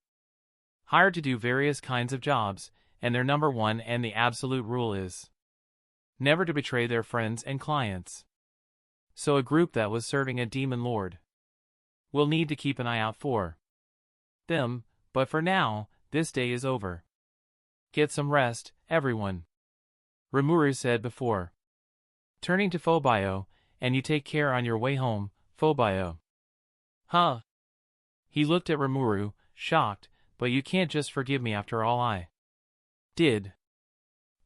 hired to do various kinds of jobs, and their number one and the absolute rule is never to betray their friends and clients. So a group that was serving a demon lord will need to keep an eye out for them, but for now, this day is over. Get some rest, everyone, Rimuru said before turning to Phobio, and you take care on your way home, Phobio. Huh? He looked at Rimuru, shocked, but you can't just forgive me after all I did.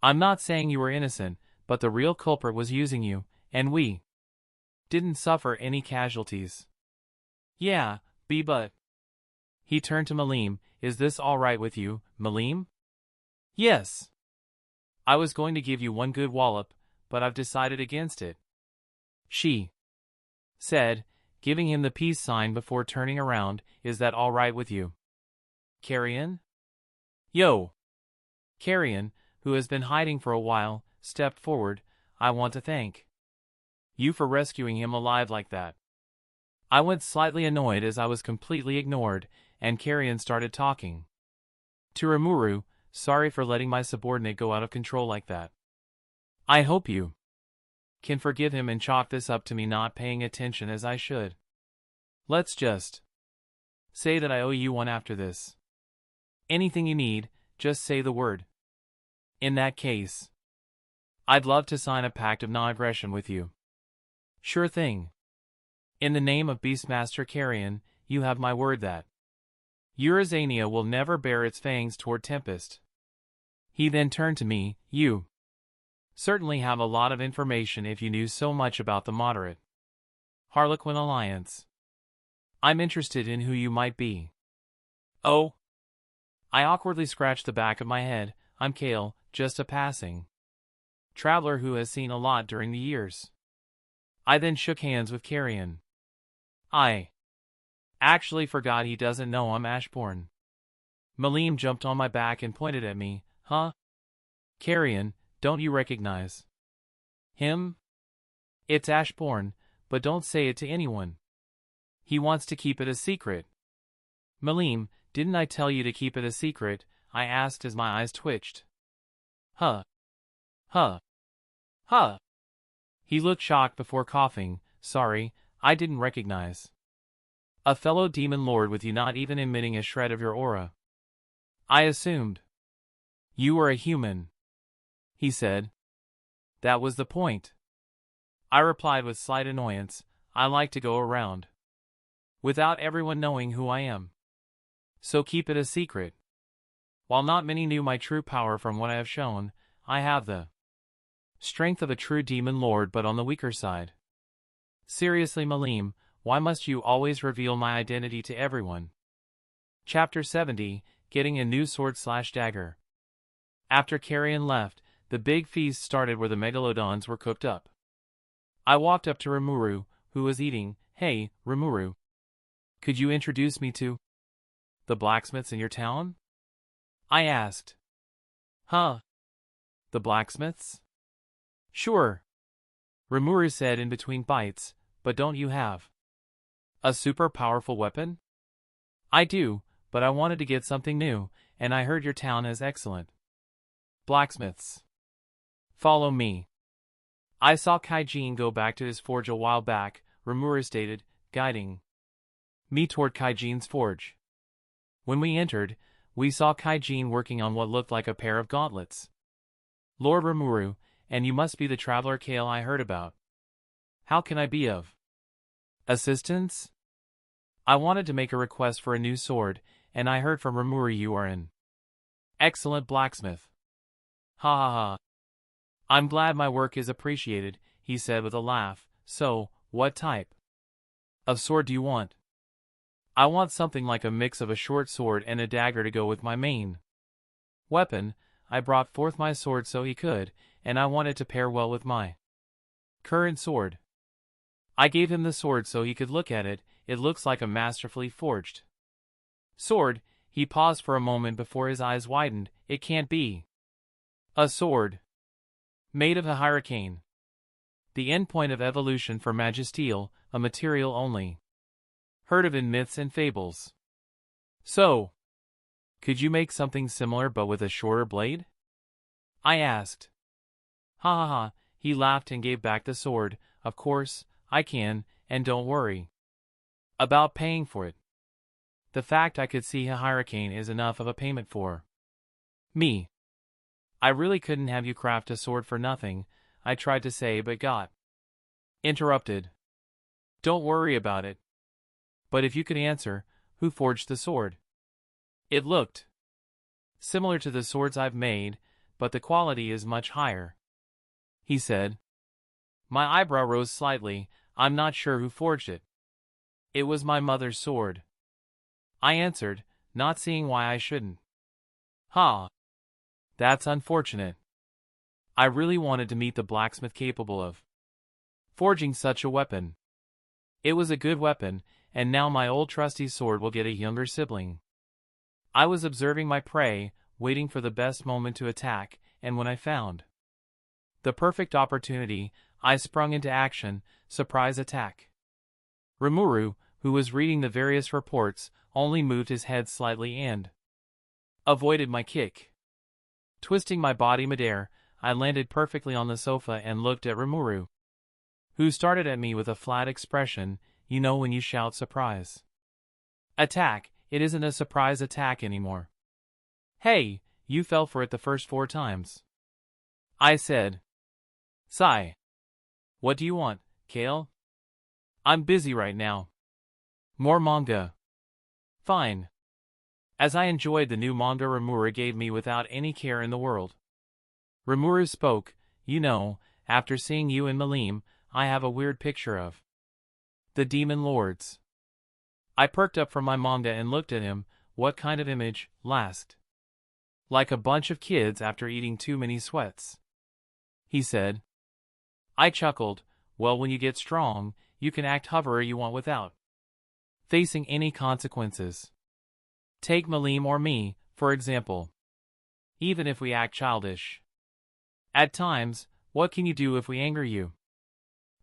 I'm not saying you were innocent, but the real culprit was using you, and we didn't suffer any casualties. Yeah, but... He turned to Malim, is this all right with you, Malim? Yes. I was going to give you one good wallop, but I've decided against it, she said, giving him the peace sign before turning around. Is that all right with you, Carrion? Yo! Carrion, who has been hiding for a while, stepped forward. I want to thank you for rescuing him alive like that. I went slightly annoyed as I was completely ignored, and Carrion started talking to Rimuru. Sorry for letting my subordinate go out of control like that. I hope you can forgive him and chalk this up to me not paying attention as I should. Let's just say that I owe you one after this. Anything you need, just say the word. In that case, I'd love to sign a pact of non-aggression with you. Sure thing. In the name of Beastmaster Carrion, you have my word that Eurazania will never bare its fangs toward Tempest. He then turned to me, you certainly have a lot of information if you knew so much about the moderate Harlequin Alliance. I'm interested in who you might be. Oh. I awkwardly scratched the back of my head. I'm Kale, just a passing traveler who has seen a lot during the years. I then shook hands with Carrion. I actually forgot he doesn't know I'm Ashbourne. Malim jumped on my back and pointed at me. Huh? Carrion, don't you recognize him? It's Ashbourne, but don't say it to anyone. He wants to keep it a secret. Malim, didn't I tell you to keep it a secret? I asked as my eyes twitched. Huh. Huh. Huh. He looked shocked before coughing. Sorry, I didn't recognize a fellow demon lord with you not even emitting a shred of your aura. I assumed you were a human, he said. That was the point. I replied with slight annoyance. I like to go around without everyone knowing who I am. So keep it a secret. While not many knew my true power from what I have shown, I have the strength of a true demon lord but on the weaker side. Seriously, Malim, why must you always reveal my identity to everyone? Chapter 70, Getting a New Sword/Dagger. After Carrion left, the big feast started where the megalodons were cooked up. I walked up to Rimuru, who was eating. Hey, Rimuru. Could you introduce me to the blacksmiths in your town? I asked. Huh? The blacksmiths? Sure. Rimuru said in between bites, but don't you have a super powerful weapon? I do, but I wanted to get something new, and I heard your town has excellent blacksmiths. Follow me. I saw Kaijin go back to his forge a while back, Rimuru stated, guiding me toward Kaijin's forge. When we entered, we saw Kaijin working on what looked like a pair of gauntlets. Lord Rimuru, and you must be the traveler Kale I heard about. How can I be of assistance? I wanted to make a request for a new sword, and I heard from Rimuru you are an excellent blacksmith. Ha ha ha. I'm glad my work is appreciated, he said with a laugh. So, what type of sword do you want? I want something like a mix of a short sword and a dagger to go with my main weapon. I brought forth my sword so he could, and I wanted to pair well with my current sword. I gave him the sword so he could look at it. It looks like a masterfully forged sword. He paused for a moment before his eyes widened. It can't be a sword made of a hurricane. The endpoint of evolution for Magisteel, a material only heard of in myths and fables. So, could you make something similar but with a shorter blade? I asked. Ha ha ha, he laughed and gave back the sword. Of course, I can, and don't worry about paying for it. The fact I could see a hurricane is enough of a payment for me. I really couldn't have you craft a sword for nothing, I tried to say but got interrupted. Don't worry about it. But if you could answer, who forged the sword? It looked similar to the swords I've made, but the quality is much higher, he said. My eyebrow rose slightly. I'm not sure who forged it. It was my mother's sword, I answered, not seeing why I shouldn't. Ha! That's unfortunate. I really wanted to meet the blacksmith capable of forging such a weapon. It was a good weapon, and now my old trusty sword will get a younger sibling. I was observing my prey, waiting for the best moment to attack, and when I found the perfect opportunity, I sprung into action. Surprise attack. Rimuru, who was reading the various reports, only moved his head slightly and avoided my kick. Twisting my body midair, I landed perfectly on the sofa and looked at Rimuru, who started at me with a flat expression. You know when you shout surprise attack, it isn't a surprise attack anymore. Hey, you fell for it the first 4 times, I said. Sigh. What do you want, Kale? I'm busy right now. More manga. Fine. As I enjoyed the new manga Rimuru gave me without any care in the world. Rimuru spoke, you know, after seeing you and Malim, I have a weird picture of the demon lords. I perked up from my manga and looked at him. What kind of image? Last. Like a bunch of kids after eating too many sweats. He said. I chuckled. Well, when you get strong, you can act however you want without facing any consequences. Take Malim or me, for example. Even if we act childish. At times, what can you do if we anger you?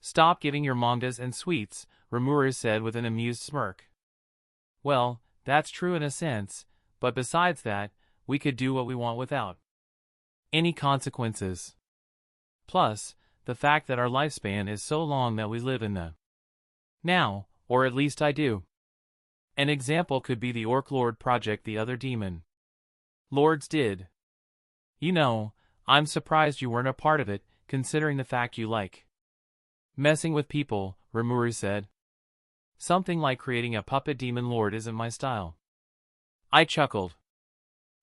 Stop giving your mangas and sweets, Rimuru said with an amused smirk. Well, that's true in a sense, but besides that, we could do what we want without any consequences. Plus, the fact that our lifespan is so long that we live in the now, or at least I do. An example could be the Orc Lord project the other demon lords did. You know, I'm surprised you weren't a part of it, considering the fact you like messing with people, Rimuru said. Something like creating a puppet demon lord isn't my style. I chuckled.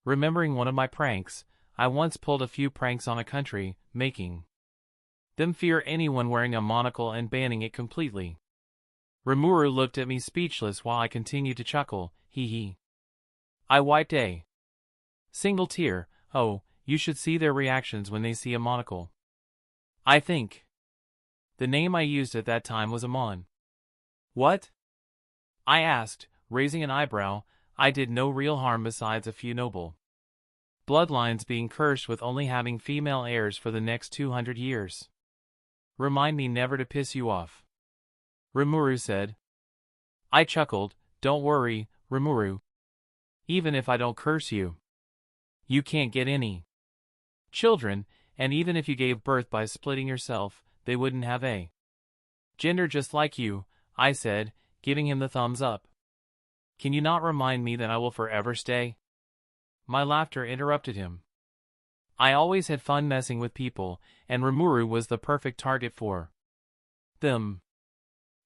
Remembering one of my pranks, I once pulled a few pranks on a country, making them fear anyone wearing a monocle and banning it completely. Rimuru looked at me speechless while I continued to chuckle, hee hee. I wiped a single tear. Oh, you should see their reactions when they see a monocle. I think the name I used at that time was Amon. What? I asked, raising an eyebrow. I did no real harm besides a few noble bloodlines being cursed with only having female heirs for the next 200 years. Remind me never to piss you off, Rimuru said. I chuckled. Don't worry, Rimuru. Even if I don't curse you, you can't get any children, and even if you gave birth by splitting yourself, they wouldn't have a gender just like you, I said, giving him the thumbs up. Can you not remind me that I will forever stay? My laughter interrupted him. I always had fun messing with people, and Rimuru was the perfect target for them.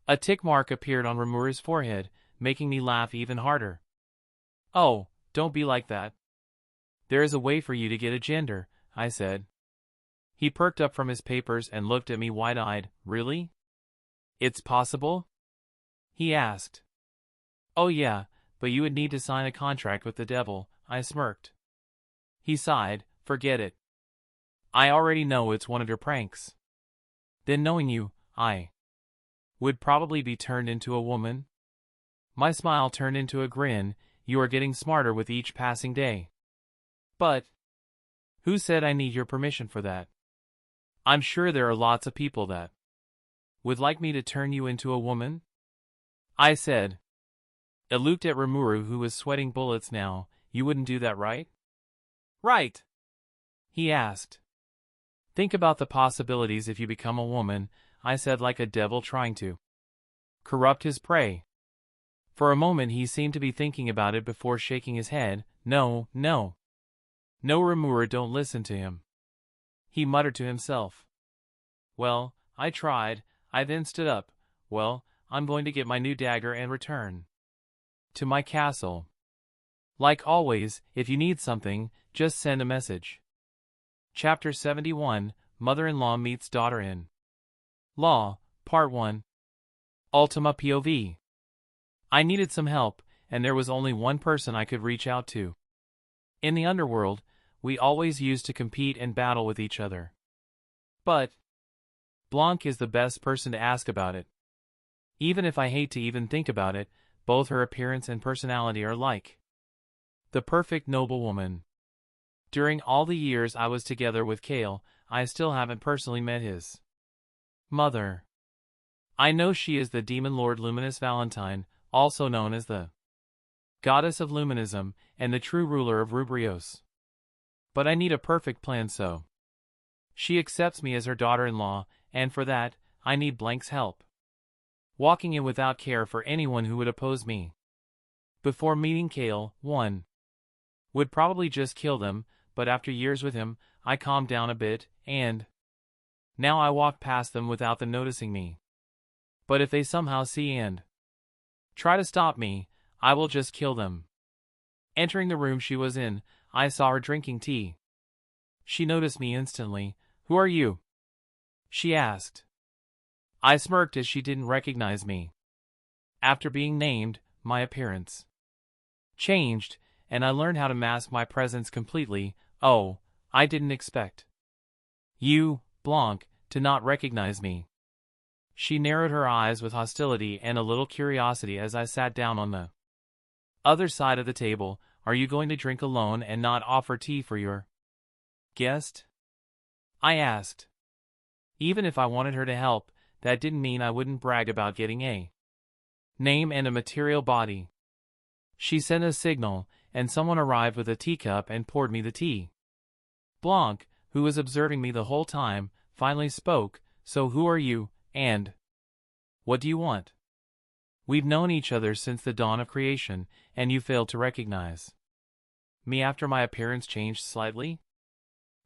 A tick mark appeared on Rimuru's forehead, making me laugh even harder. Oh, don't be like that. There is a way for you to get a gender, I said. He perked up from his papers and looked at me wide-eyed. Really? It's possible? He asked. Oh yeah, but you would need to sign a contract with the devil, I smirked. He sighed. Forget it. I already know it's one of your pranks. Then knowing you, I would probably be turned into a woman. My smile turned into a grin. You are getting smarter with each passing day. But who said I need your permission for that? I'm sure there are lots of people that would like me to turn you into a woman, I said. I looked at Rimuru, who was sweating bullets now. You wouldn't do that, right? Right, he asked. Think about the possibilities if you become a woman, I said, like a devil trying to corrupt his prey. For a moment he seemed to be thinking about it before shaking his head. No, no. No, Rimuru, don't listen to him, he muttered to himself. Well, I tried. I then stood up. Well, I'm going to get my new dagger and return to my castle. Like always, if you need something, just send a message. Chapter 71, Mother-in-Law Meets Daughter-in-Law, Part 1. Ultima POV. I needed some help, and there was only one person I could reach out to. In the underworld, we always used to compete and battle with each other. But Blanc is the best person to ask about it. Even if I hate to even think about it, both her appearance and personality are like the perfect noblewoman. During all the years I was together with Kale, I still haven't personally met his mother. I know she is the demon lord Luminous Valentine, also known as the goddess of luminism, and the true ruler of Rubrios. But I need a perfect plan so she accepts me as her daughter-in-law, and for that, I need Blank's help. Walking in without care for anyone who would oppose me. Before meeting Kale, one would probably just kill them, but after years with him, I calmed down a bit, and now I walk past them without them noticing me. But if they somehow see and try to stop me, I will just kill them. Entering the room she was in, I saw her drinking tea. She noticed me instantly. "Who are you?" she asked. I smirked as she didn't recognize me. After being named, my appearance changed, and I learned how to mask my presence completely. "Oh, I didn't expect you, Blanc, to not recognize me." She narrowed her eyes with hostility and a little curiosity as I sat down on the other side of the table. "Are you going to drink alone and not offer tea for your guest?" I asked. Even if I wanted her to help, that didn't mean I wouldn't brag about getting a name and a material body. She sent a signal, and someone arrived with a teacup and poured me the tea. Blanc, who was observing me the whole time, finally spoke. "So who are you, and what do you want? We've known each other since the dawn of creation, and you failed to recognize me after my appearance changed slightly?"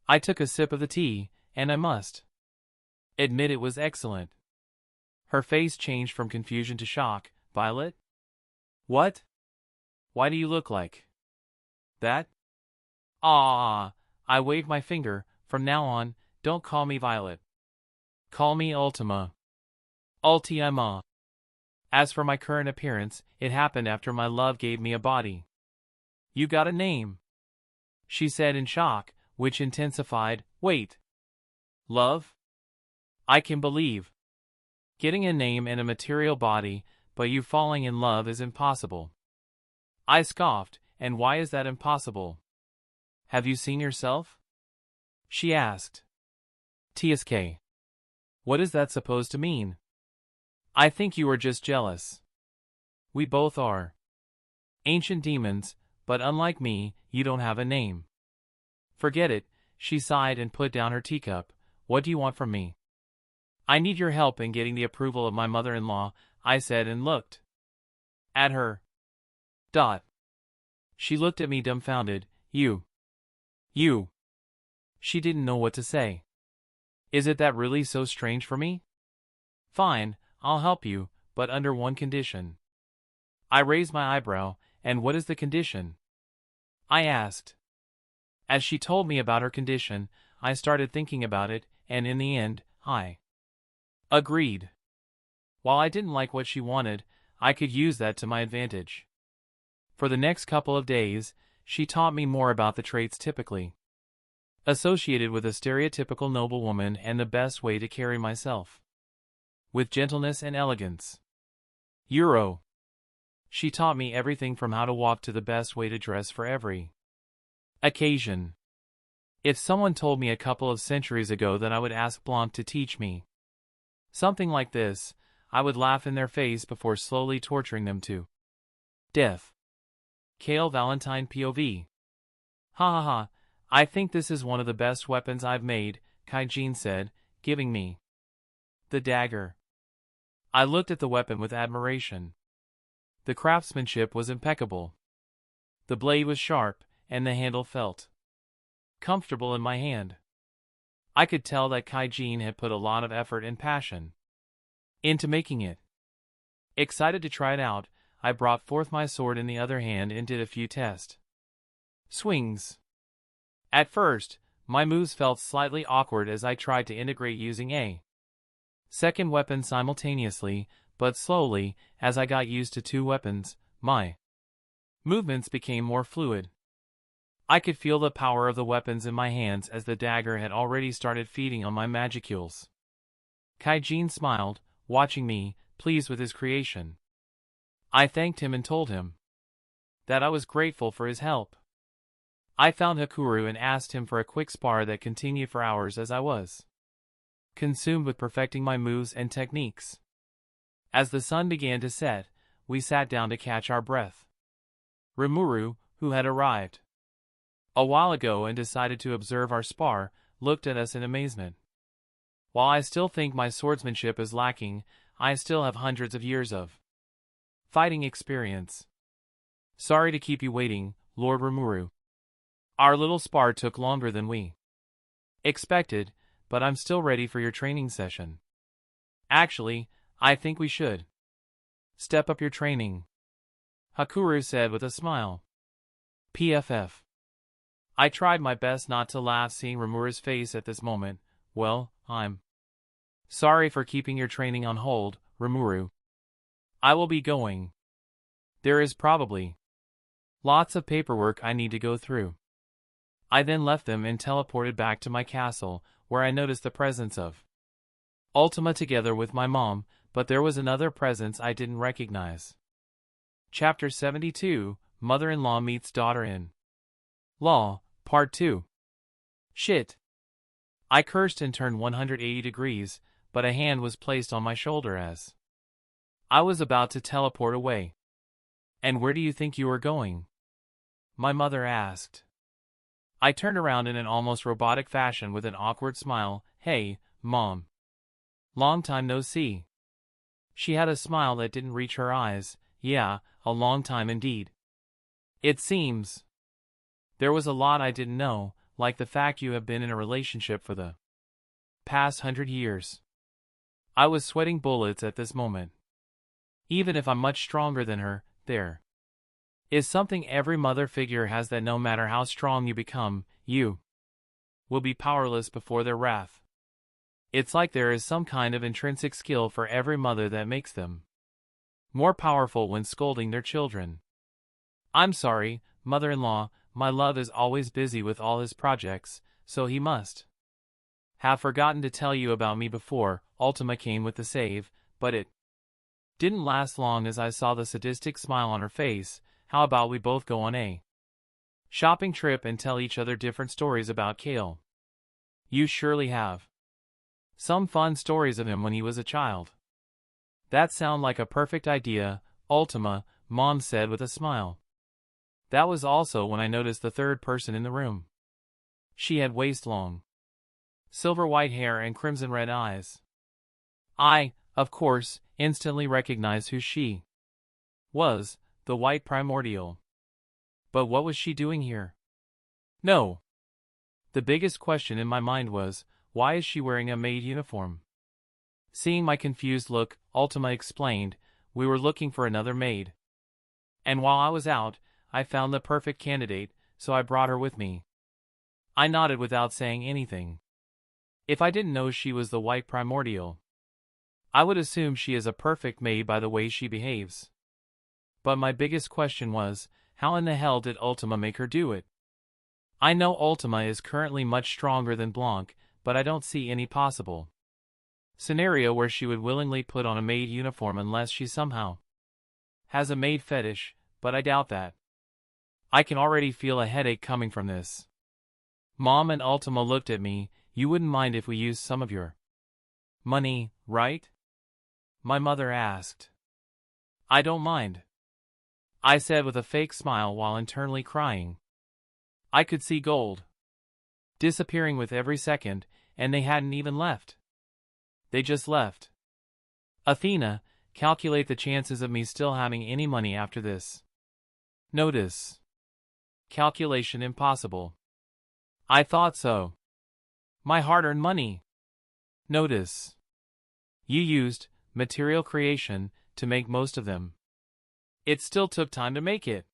I took a sip of the tea, and I must admit it was excellent. Her face changed from confusion to shock. "Violet? What? Why do you look like that?" "Ah," I waved my finger. "From now on, don't call me Violet. Call me Ultima. Ultima. As for my current appearance, it happened after my love gave me a body." "You got a name," she said in shock, which intensified. "Wait. Love? I can believe getting a name and a material body, but you falling in love is impossible." I scoffed. "And why is that impossible? Have you seen yourself?" she asked. "TSK. What is that supposed to mean?" "I think you are just jealous. We both are ancient demons, but unlike me, you don't have a name." "Forget it," she sighed and put down her teacup. "What do you want from me?" "I need your help in getting the approval of my mother-in-law," I said and looked at her. She looked at me dumbfounded. You. She didn't know what to say. "Is it that really so strange for me?" "Fine, I'll help you, but under one condition." I raised my eyebrow. "And what is the condition?" I asked. As she told me about her condition, I started thinking about it, and in the end, I agreed. While I didn't like what she wanted, I could use that to my advantage. For the next couple of days, she taught me more about the traits typically associated with a stereotypical noblewoman and the best way to carry myself with gentleness and elegance. She taught me everything from how to walk to the best way to dress for every occasion. If someone told me a couple of centuries ago that I would ask Blanc to teach me something like this, I would laugh in their face before slowly torturing them to death. Kale Valentine POV. "Ha ha ha, I think this is one of the best weapons I've made," Kaijin said, giving me the dagger. I looked at the weapon with admiration. The craftsmanship was impeccable. The blade was sharp, and the handle felt comfortable in my hand. I could tell that Kaijin had put a lot of effort and passion into making it. Excited to try it out, I brought forth my sword in the other hand and did a few test swings. At first, my moves felt slightly awkward as I tried to integrate using a second weapon simultaneously, but slowly, as I got used to two weapons, my movements became more fluid. I could feel the power of the weapons in my hands as the dagger had already started feeding on my magicules. Kaijin smiled, watching me, pleased with his creation. I thanked him and told him that I was grateful for his help. I found Hakuru and asked him for a quick spar that continued for hours as I was consumed with perfecting my moves and techniques. As the sun began to set, we sat down to catch our breath. Rimuru, who had arrived a while ago and decided to observe our spar, looked at us in amazement. While I still think my swordsmanship is lacking, I still have hundreds of years of fighting experience. Sorry to keep you waiting, Lord Rimuru. Our little spar took longer than we expected, but I'm still ready for your training session. Actually, I think we should step up your training, Hakuru said with a smile. PFF. I tried my best not to laugh seeing Rimura's face at this moment. Well, I'm sorry for keeping your training on hold, Rimuru. I will be going. There is probably lots of paperwork I need to go through. I then left them and teleported back to my castle, where I noticed the presence of Ultima together with my mom, but there was another presence I didn't recognize. Chapter 72, Mother-in-Law Meets Daughter-in-Law, Part 2. Shit. I cursed and turned 180 degrees, but a hand was placed on my shoulder as I was about to teleport away. And where do you think you are going? My mother asked. I turned around in an almost robotic fashion with an awkward smile. Hey, Mom. Long time no see. She had a smile that didn't reach her eyes. Yeah, a long time indeed. It seems there was a lot I didn't know, like the fact you have been in a relationship for the past 100 years. I was sweating bullets at this moment. Even if I'm much stronger than her, there is something every mother figure has that no matter how strong you become, you will be powerless before their wrath. It's like there is some kind of intrinsic skill for every mother that makes them more powerful when scolding their children. I'm sorry, mother-in-law, my love is always busy with all his projects, so he must have forgotten to tell you about me before. Ultima came with the save, but it didn't last long as I saw the sadistic smile on her face. How about we both go on a shopping trip and tell each other different stories about Kale? You surely have some fun stories of him when he was a child. That sounds like a perfect idea, Ultima, Mom said with a smile. That was also when I noticed the third person in the room. She had waist-long silver-white hair and crimson-red eyes. I, of course, instantly recognized who she was, the White Primordial. But what was she doing here? No. The biggest question in my mind was, why is she wearing a maid uniform? Seeing my confused look, Ultima explained, we were looking for another maid. And while I was out, I found the perfect candidate, so I brought her with me. I nodded without saying anything. If I didn't know she was the White Primordial, I would assume she is a perfect maid by the way she behaves. But my biggest question was, how in the hell did Ultima make her do it? I know Ultima is currently much stronger than Blanc, but I don't see any possible scenario where she would willingly put on a maid uniform unless she somehow has a maid fetish, but I doubt that. I can already feel a headache coming from this. Mom and Ultima looked at me. You wouldn't mind if we used some of your money, right? My mother asked. I don't mind, I said with a fake smile while internally crying. I could see gold disappearing with every second, and they hadn't even left. They just left. Athena, calculate the chances of me still having any money after this. Notice. Calculation impossible. I thought so. My hard-earned money. Notice. You used material creation to make most of them. It still took time to make it.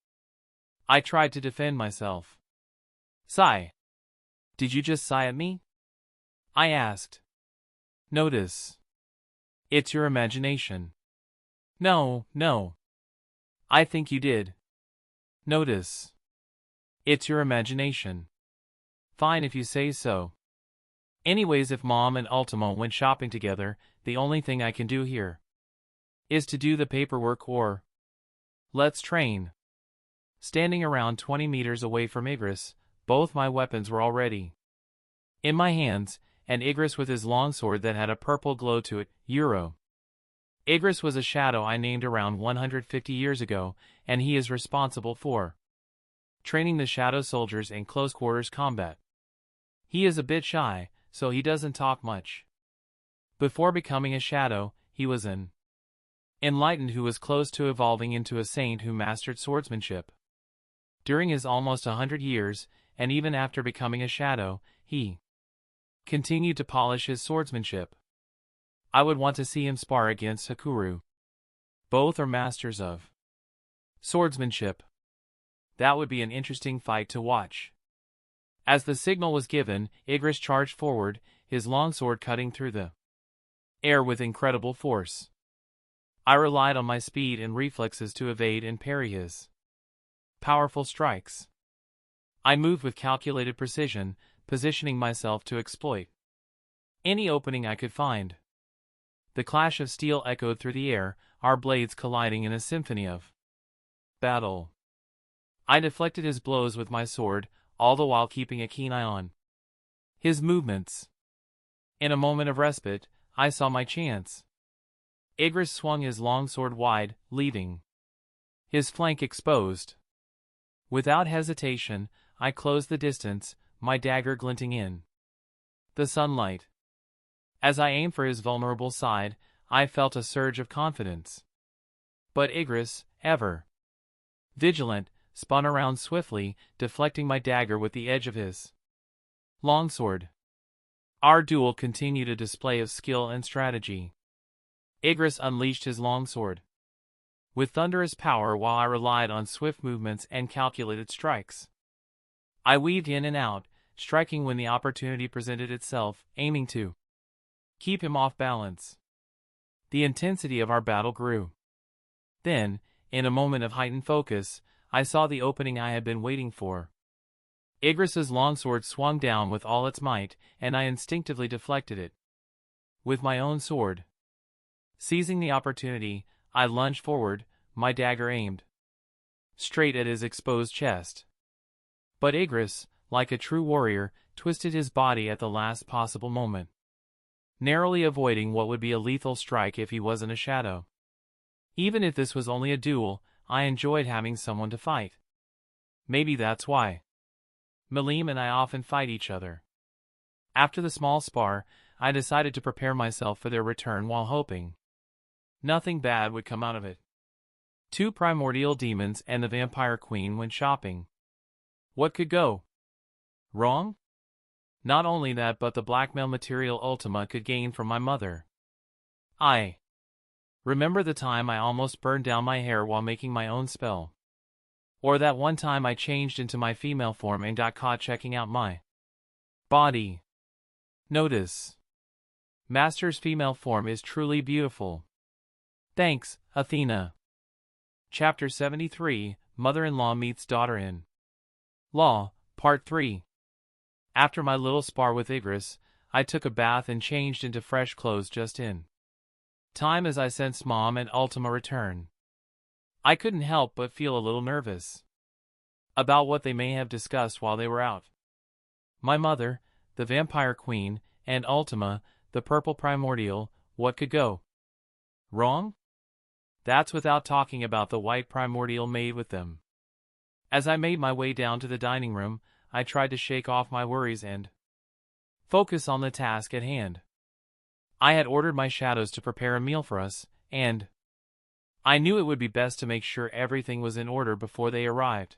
I tried to defend myself. Sigh. Did you just sigh at me? I asked. Notice. It's your imagination. No. I think you did. Notice. It's your imagination. Fine if you say so. Anyways, if Mom and Ultima went shopping together, the only thing I can do here is to do the paperwork or let's train. Standing around 20 meters away from Igris, both my weapons were already in my hands, and Igris with his longsword that had a purple glow to it. Igris was a shadow I named around 150 years ago, and he is responsible for training the shadow soldiers in close quarters combat. He is a bit shy, so he doesn't talk much. Before becoming a shadow, he was an enlightened who was close to evolving into a saint who mastered swordsmanship. During his almost 100 years, and even after becoming a shadow, he continued to polish his swordsmanship. I would want to see him spar against Hakuru. Both are masters of swordsmanship. That would be an interesting fight to watch. As the signal was given, Igris charged forward, his longsword cutting through the air with incredible force. I relied on my speed and reflexes to evade and parry his powerful strikes. I moved with calculated precision, positioning myself to exploit any opening I could find. The clash of steel echoed through the air, our blades colliding in a symphony of battle. I deflected his blows with my sword, all the while keeping a keen eye on his movements. In a moment of respite, I saw my chance. Igris swung his longsword wide, leaving his flank exposed. Without hesitation, I closed the distance, my dagger glinting in the sunlight. As I aimed for his vulnerable side, I felt a surge of confidence. But Igris, ever vigilant, spun around swiftly, deflecting my dagger with the edge of his longsword. Our duel continued, a display of skill and strategy. Igris unleashed his longsword with thunderous power while I relied on swift movements and calculated strikes. I weaved in and out, striking when the opportunity presented itself, aiming to keep him off balance. The intensity of our battle grew. Then, in a moment of heightened focus, I saw the opening I had been waiting for. Igris's longsword swung down with all its might, and I instinctively deflected it with my own sword. Seizing the opportunity, I lunged forward, my dagger aimed straight at his exposed chest. But Igris, like a true warrior, twisted his body at the last possible moment, narrowly avoiding what would be a lethal strike if he wasn't a shadow. Even if this was only a duel, I enjoyed having someone to fight. Maybe that's why Malim and I often fight each other. After the small spar, I decided to prepare myself for their return while hoping nothing bad would come out of it. 2 primordial demons and the vampire queen went shopping. What could go wrong? Not only that, but the blackmail material Ultima could gain from my mother. I remember the time I almost burned down my hair while making my own spell. Or that one time I changed into my female form and got caught checking out my body. Notice: Master's female form is truly beautiful. Thanks, Athena. Chapter 73, Mother-in-Law Meets Daughter-in-Law, Part 3. After my little spar with Igris, I took a bath and changed into fresh clothes just in time as I sensed Mom and Ultima return. I couldn't help but feel a little nervous about what they may have discussed while they were out. My mother, the vampire queen, and Ultima, the purple primordial, what could go wrong? That's without talking about the white primordial maid with them. As I made my way down to the dining room, I tried to shake off my worries and focus on the task at hand. I had ordered my shadows to prepare a meal for us, and I knew it would be best to make sure everything was in order before they arrived.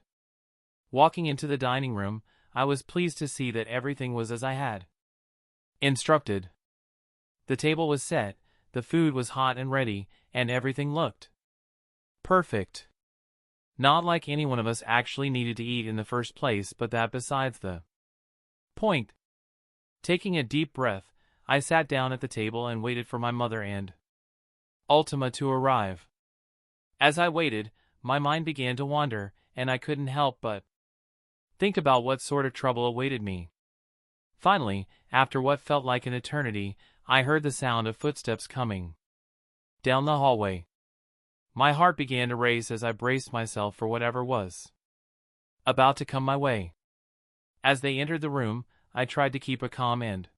Walking into the dining room, I was pleased to see that everything was as I had instructed. The table was set, the food was hot and ready, and everything looked perfect. Not like any one of us actually needed to eat in the first place, but that besides the point. Taking a deep breath, I sat down at the table and waited for my mother and Ultima to arrive. As I waited, my mind began to wander, and I couldn't help but think about what sort of trouble awaited me. Finally, after what felt like an eternity, I heard the sound of footsteps coming down the hallway. My heart began to race as I braced myself for whatever was about to come my way. As they entered the room, I tried to keep a calm and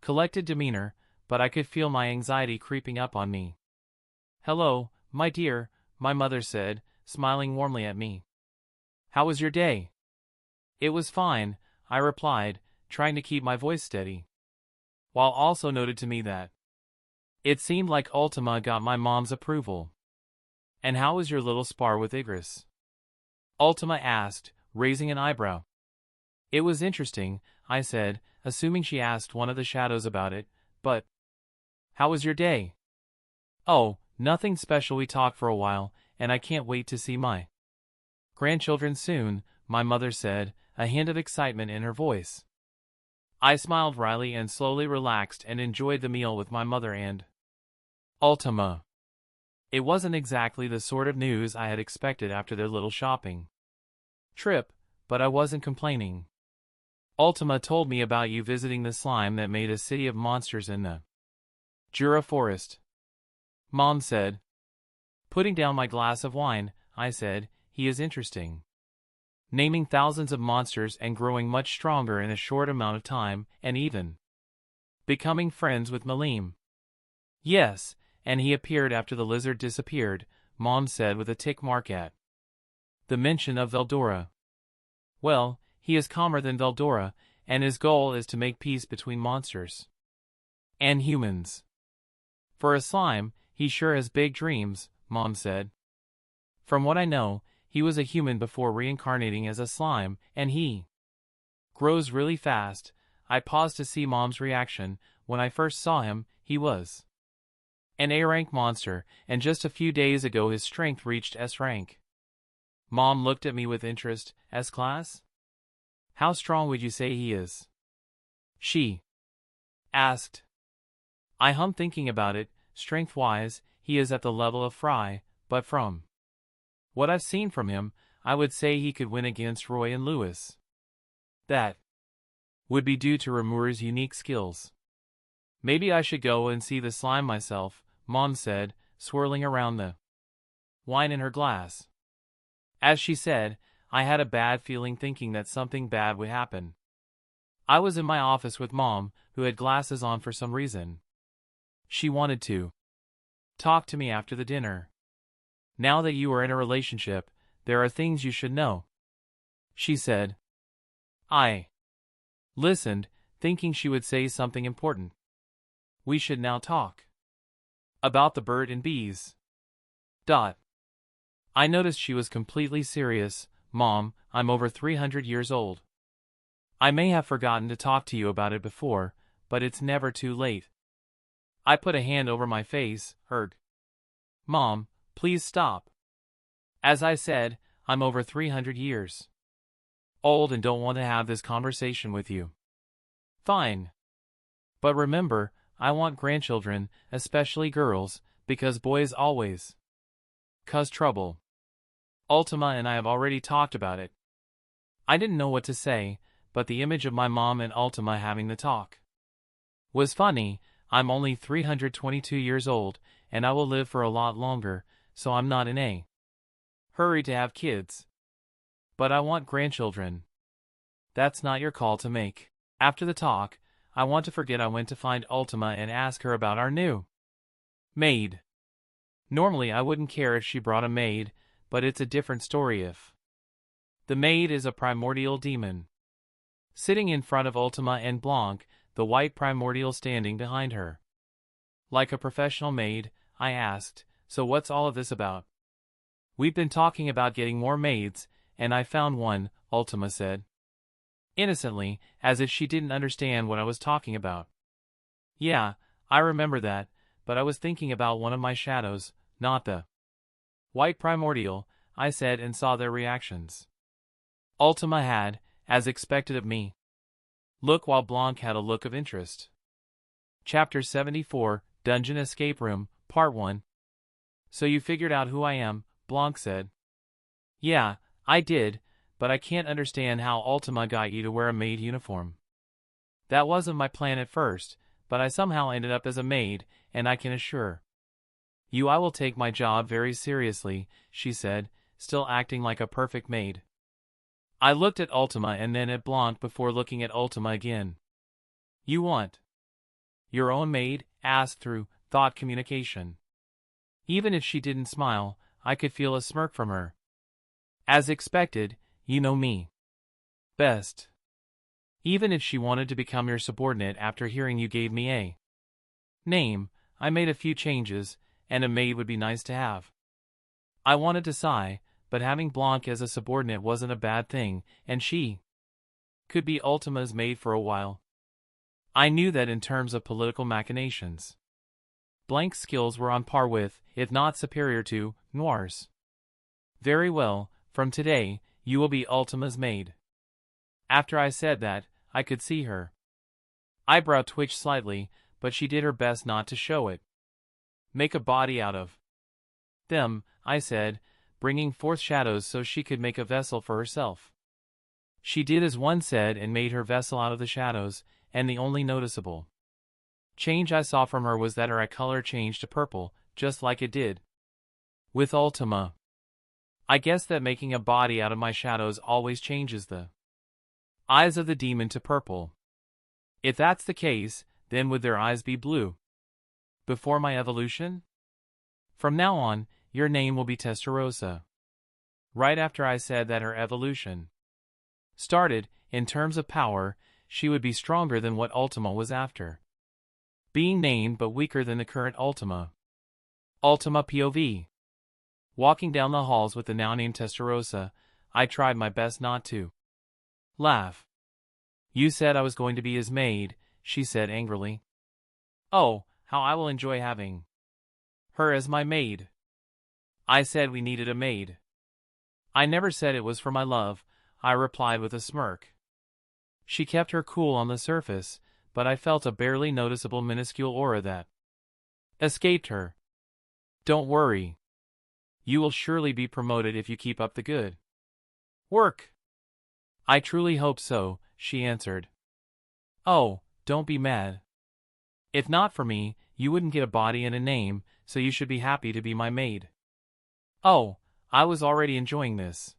collected demeanor, but I could feel my anxiety creeping up on me. "Hello, my dear," my mother said, smiling warmly at me. "How was your day?" "It was fine," I replied, trying to keep my voice steady, while also noted to me that it seemed like Ultima got my mom's approval. "And how was your little spar with Igris?" Ultima asked, raising an eyebrow. "It was interesting," I said, assuming she asked one of the shadows about it, "but How was your day? Oh, nothing special. We talked for a while, and I can't wait to see my grandchildren soon, my mother said, a hint of excitement in her voice. I smiled wryly and slowly relaxed and enjoyed the meal with my mother and Ultima. It wasn't exactly the sort of news I had expected after their little shopping trip, but I wasn't complaining. Ultima told me about you visiting the slime that made a city of monsters in the Jura forest. Mom said. Putting down my glass of wine, I said, he is interesting. Naming thousands of monsters and growing much stronger in a short amount of time, and even becoming friends with Malim. Yes, and he appeared after the lizard disappeared, Mom said with a tick mark at the mention of Veldora. Well, he is calmer than Veldora, and his goal is to make peace between monsters and humans. For a slime, he sure has big dreams, Mom said. From what I know, he was a human before reincarnating as a slime, and he grows really fast. I paused to see Mom's reaction. When I first saw him, he was an A-rank monster, and just a few days ago his strength reached S rank. Mom looked at me with interest. S-class? How strong would you say he is? She asked. I hummed thinking about it. Strength-wise, he is at the level of Fry, but from what I've seen from him, I would say he could win against Roy and Lewis. That would be due to Rimuru's unique skills. Maybe I should go and see the slime myself, Mom said, swirling around the wine in her glass. As she said, I had a bad feeling thinking that something bad would happen. I was in my office with Mom, who had glasses on for some reason. She wanted to talk to me after the dinner. Now that you are in a relationship, there are things you should know, she said. I listened, thinking she would say something important. We should now talk about the bird and bees. I noticed she was completely serious. Mom, I'm over 300 years old. I may have forgotten to talk to you about it before, but it's never too late. I put a hand over my face. Mom, please stop. As I said, I'm over 300 years old and don't want to have this conversation with you. Fine. But remember, I want grandchildren, especially girls, because boys always cause trouble. Ultima and I have already talked about it. I didn't know what to say, but the image of my mom and Ultima having the talk was funny. I'm only 322 years old, and I will live for a lot longer, so I'm not in a hurry to have kids. But I want grandchildren. That's not your call to make. After the talk, I want to forget I went to find Ultima and ask her about our new maid. Normally I wouldn't care if she brought a maid, but it's a different story if the maid is a primordial demon. Sitting in front of Ultima and Blanc, the white primordial standing behind her. Like a professional maid, I asked, so what's all of this about? We've been talking about getting more maids, and I found one, Ultima said. Innocently, as if she didn't understand what I was talking about. Yeah, I remember that, but I was thinking about one of my shadows, not the white primordial, I said and saw their reactions. Ultima had, as expected of me, look while Blanc had a look of interest. Chapter 74, Dungeon Escape Room, Part 1. So you figured out who I am, Blanc said. Yeah, I did, but I can't understand how Ultima got you to wear a maid uniform. That wasn't my plan at first, but I somehow ended up as a maid, and I can assure you I will take my job very seriously, she said, still acting like a perfect maid. I looked at Ultima and then at Blanc before looking at Ultima again. You want your own maid? Asked through thought communication. Even if she didn't smile, I could feel a smirk from her. As expected, you know me best. Even if she wanted to become your subordinate after hearing you gave me a name, I made a few changes, and a maid would be nice to have. I wanted to sigh, but having Blanc as a subordinate wasn't a bad thing, and she could be Ultima's maid for a while. I knew that in terms of political machinations, Blank's skills were on par with, if not superior to, Noir's. Very well, from today, you will be Ultima's maid. After I said that, I could see her eyebrow twitched slightly, but she did her best not to show it. Make a body out of them, I said, bringing forth shadows so she could make a vessel for herself. She did as one said and made her vessel out of the shadows, and the only noticeable change I saw from her was that her eye color changed to purple, just like it did with Ultima. I guess that making a body out of my shadows always changes the eyes of the demon to purple. If that's the case, then would their eyes be blue before my evolution? From now on, your name will be Testarossa. Right after I said that her evolution started, in terms of power, she would be stronger than what Ultima was after being named but weaker than the current Ultima. Ultima POV. Walking down the halls with the now-named Testarossa, I tried my best not to laugh. You said I was going to be his maid, she said angrily. Oh, how I will enjoy having her as my maid. I said we needed a maid. I never said it was for my love, I replied with a smirk. She kept her cool on the surface, but I felt a barely noticeable minuscule aura that escaped her. Don't worry. You will surely be promoted if you keep up the good work. I truly hope so, she answered. Oh, don't be mad. If not for me, you wouldn't get a body and a name, so you should be happy to be my maid. Oh, I was already enjoying this.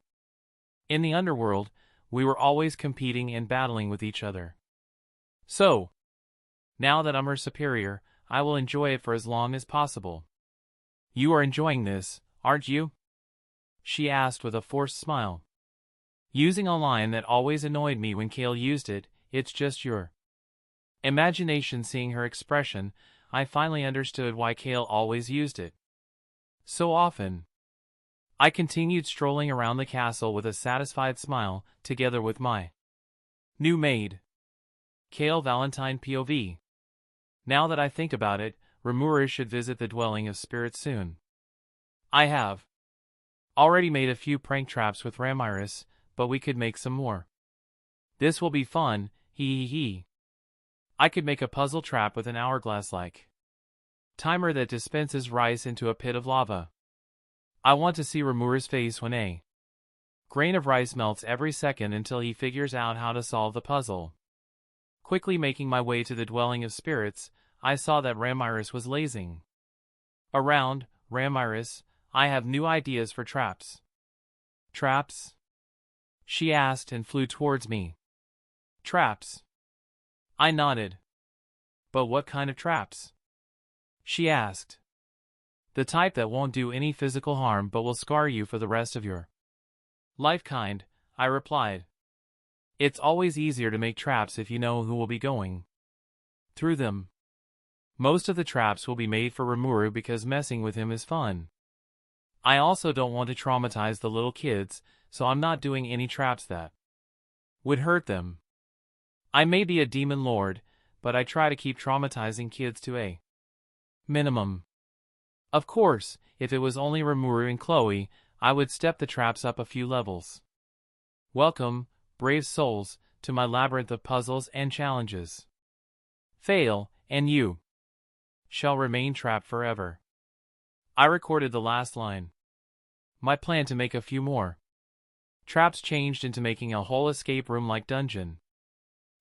In the underworld, we were always competing and battling with each other. So, now that I'm her superior, I will enjoy it for as long as possible. You are enjoying this, aren't you? She asked with a forced smile. Using a line that always annoyed me when Kale used it, it's just your imagination. Seeing her expression, I finally understood why Kale always used it so often. I continued strolling around the castle with a satisfied smile, together with my new maid, Kale Valentine POV. Now that I think about it, Rimuru should visit the dwelling of spirits soon. I have already made a few prank traps with Ramiris, but we could make some more. This will be fun, hee hee hee. I could make a puzzle trap with an hourglass-like timer that dispenses rice into a pit of lava. I want to see Rimuru's face when a grain of rice melts every second until he figures out how to solve the puzzle. Quickly making my way to the dwelling of spirits, I saw that Ramiris was lazing around. Ramiris, I have new ideas for traps. Traps? She asked and flew towards me. Traps? I nodded. But what kind of traps? She asked. The type that won't do any physical harm but will scar you for the rest of your life kind, I replied. It's always easier to make traps if you know who will be going through them. Most of the traps will be made for Rimuru because messing with him is fun. I also don't want to traumatize the little kids, so I'm not doing any traps that would hurt them. I may be a demon lord, but I try to keep traumatizing kids to a minimum. Of course, if it was only Rimuru and Chloe, I would step the traps up a few levels. Welcome, brave souls, to my labyrinth of puzzles and challenges. Fail, and you shall remain trapped forever. I recorded the last line. My plan to make a few more traps changed into making a whole escape room-like dungeon.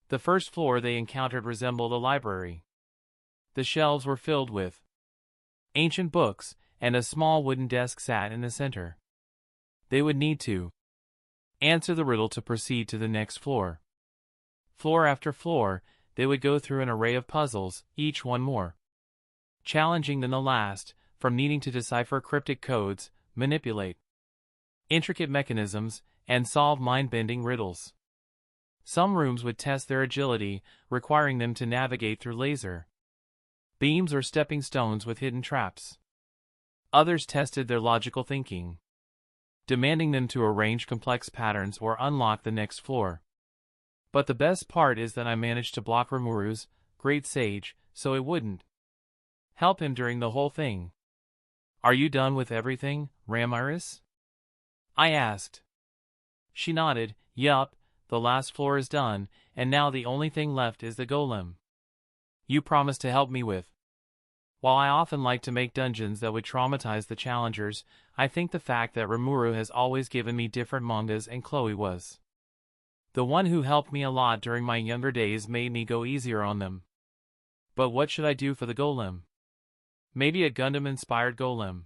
The first floor they encountered resembled a library. The shelves were filled with ancient books, and a small wooden desk sat in the center. They would need to answer the riddle to proceed to the next floor. Floor after floor, they would go through an array of puzzles, each one more challenging than the last, from needing to decipher cryptic codes, manipulate intricate mechanisms, and solve mind-bending riddles. Some rooms would test their agility, requiring them to navigate through laser beams or stepping stones with hidden traps. Others tested their logical thinking, demanding them to arrange complex patterns or unlock the next floor. But the best part is that I managed to block Rimuru's great sage, so it wouldn't help him during the whole thing. Are you done with everything, Ramiris? I asked. She nodded. Yup, the last floor is done, and now the only thing left is the golem. You promised to help me with. While I often like to make dungeons that would traumatize the challengers, I think the fact that Rimuru has always given me different mangas and Chloe was the one who helped me a lot during my younger days made me go easier on them. But what should I do for the golem? Maybe a Gundam-inspired golem.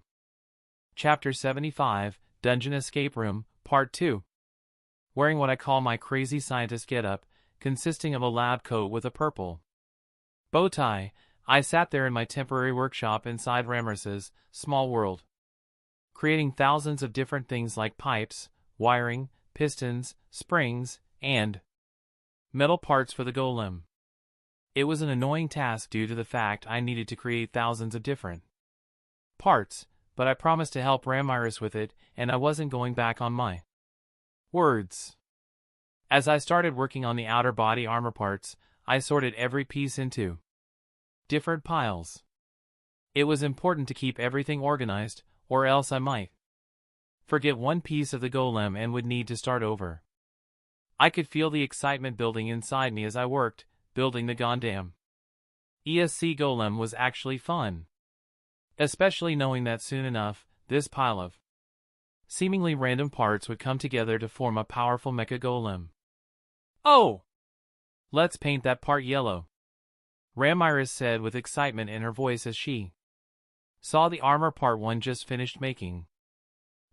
Chapter 75, Dungeon Escape Room, Part 2. Wearing what I call my crazy scientist getup, consisting of a lab coat with a purple bow tie, I sat there in my temporary workshop inside Ramiris's small world, creating thousands of different things like pipes, wiring, pistons, springs, and metal parts for the golem. It was an annoying task due to the fact I needed to create thousands of different parts, but I promised to help Ramiris with it, and I wasn't going back on my words. As I started working on the outer body armor parts, I sorted every piece into different piles. It was important to keep everything organized, or else I might forget one piece of the golem and would need to start over. I could feel the excitement building inside me as I worked, building the Gondam ESC golem was actually fun. Especially knowing that soon enough, this pile of seemingly random parts would come together to form a powerful mecha golem. Oh! Let's paint that part yellow, Ramiris said with excitement in her voice as she saw the armor part one just finished making.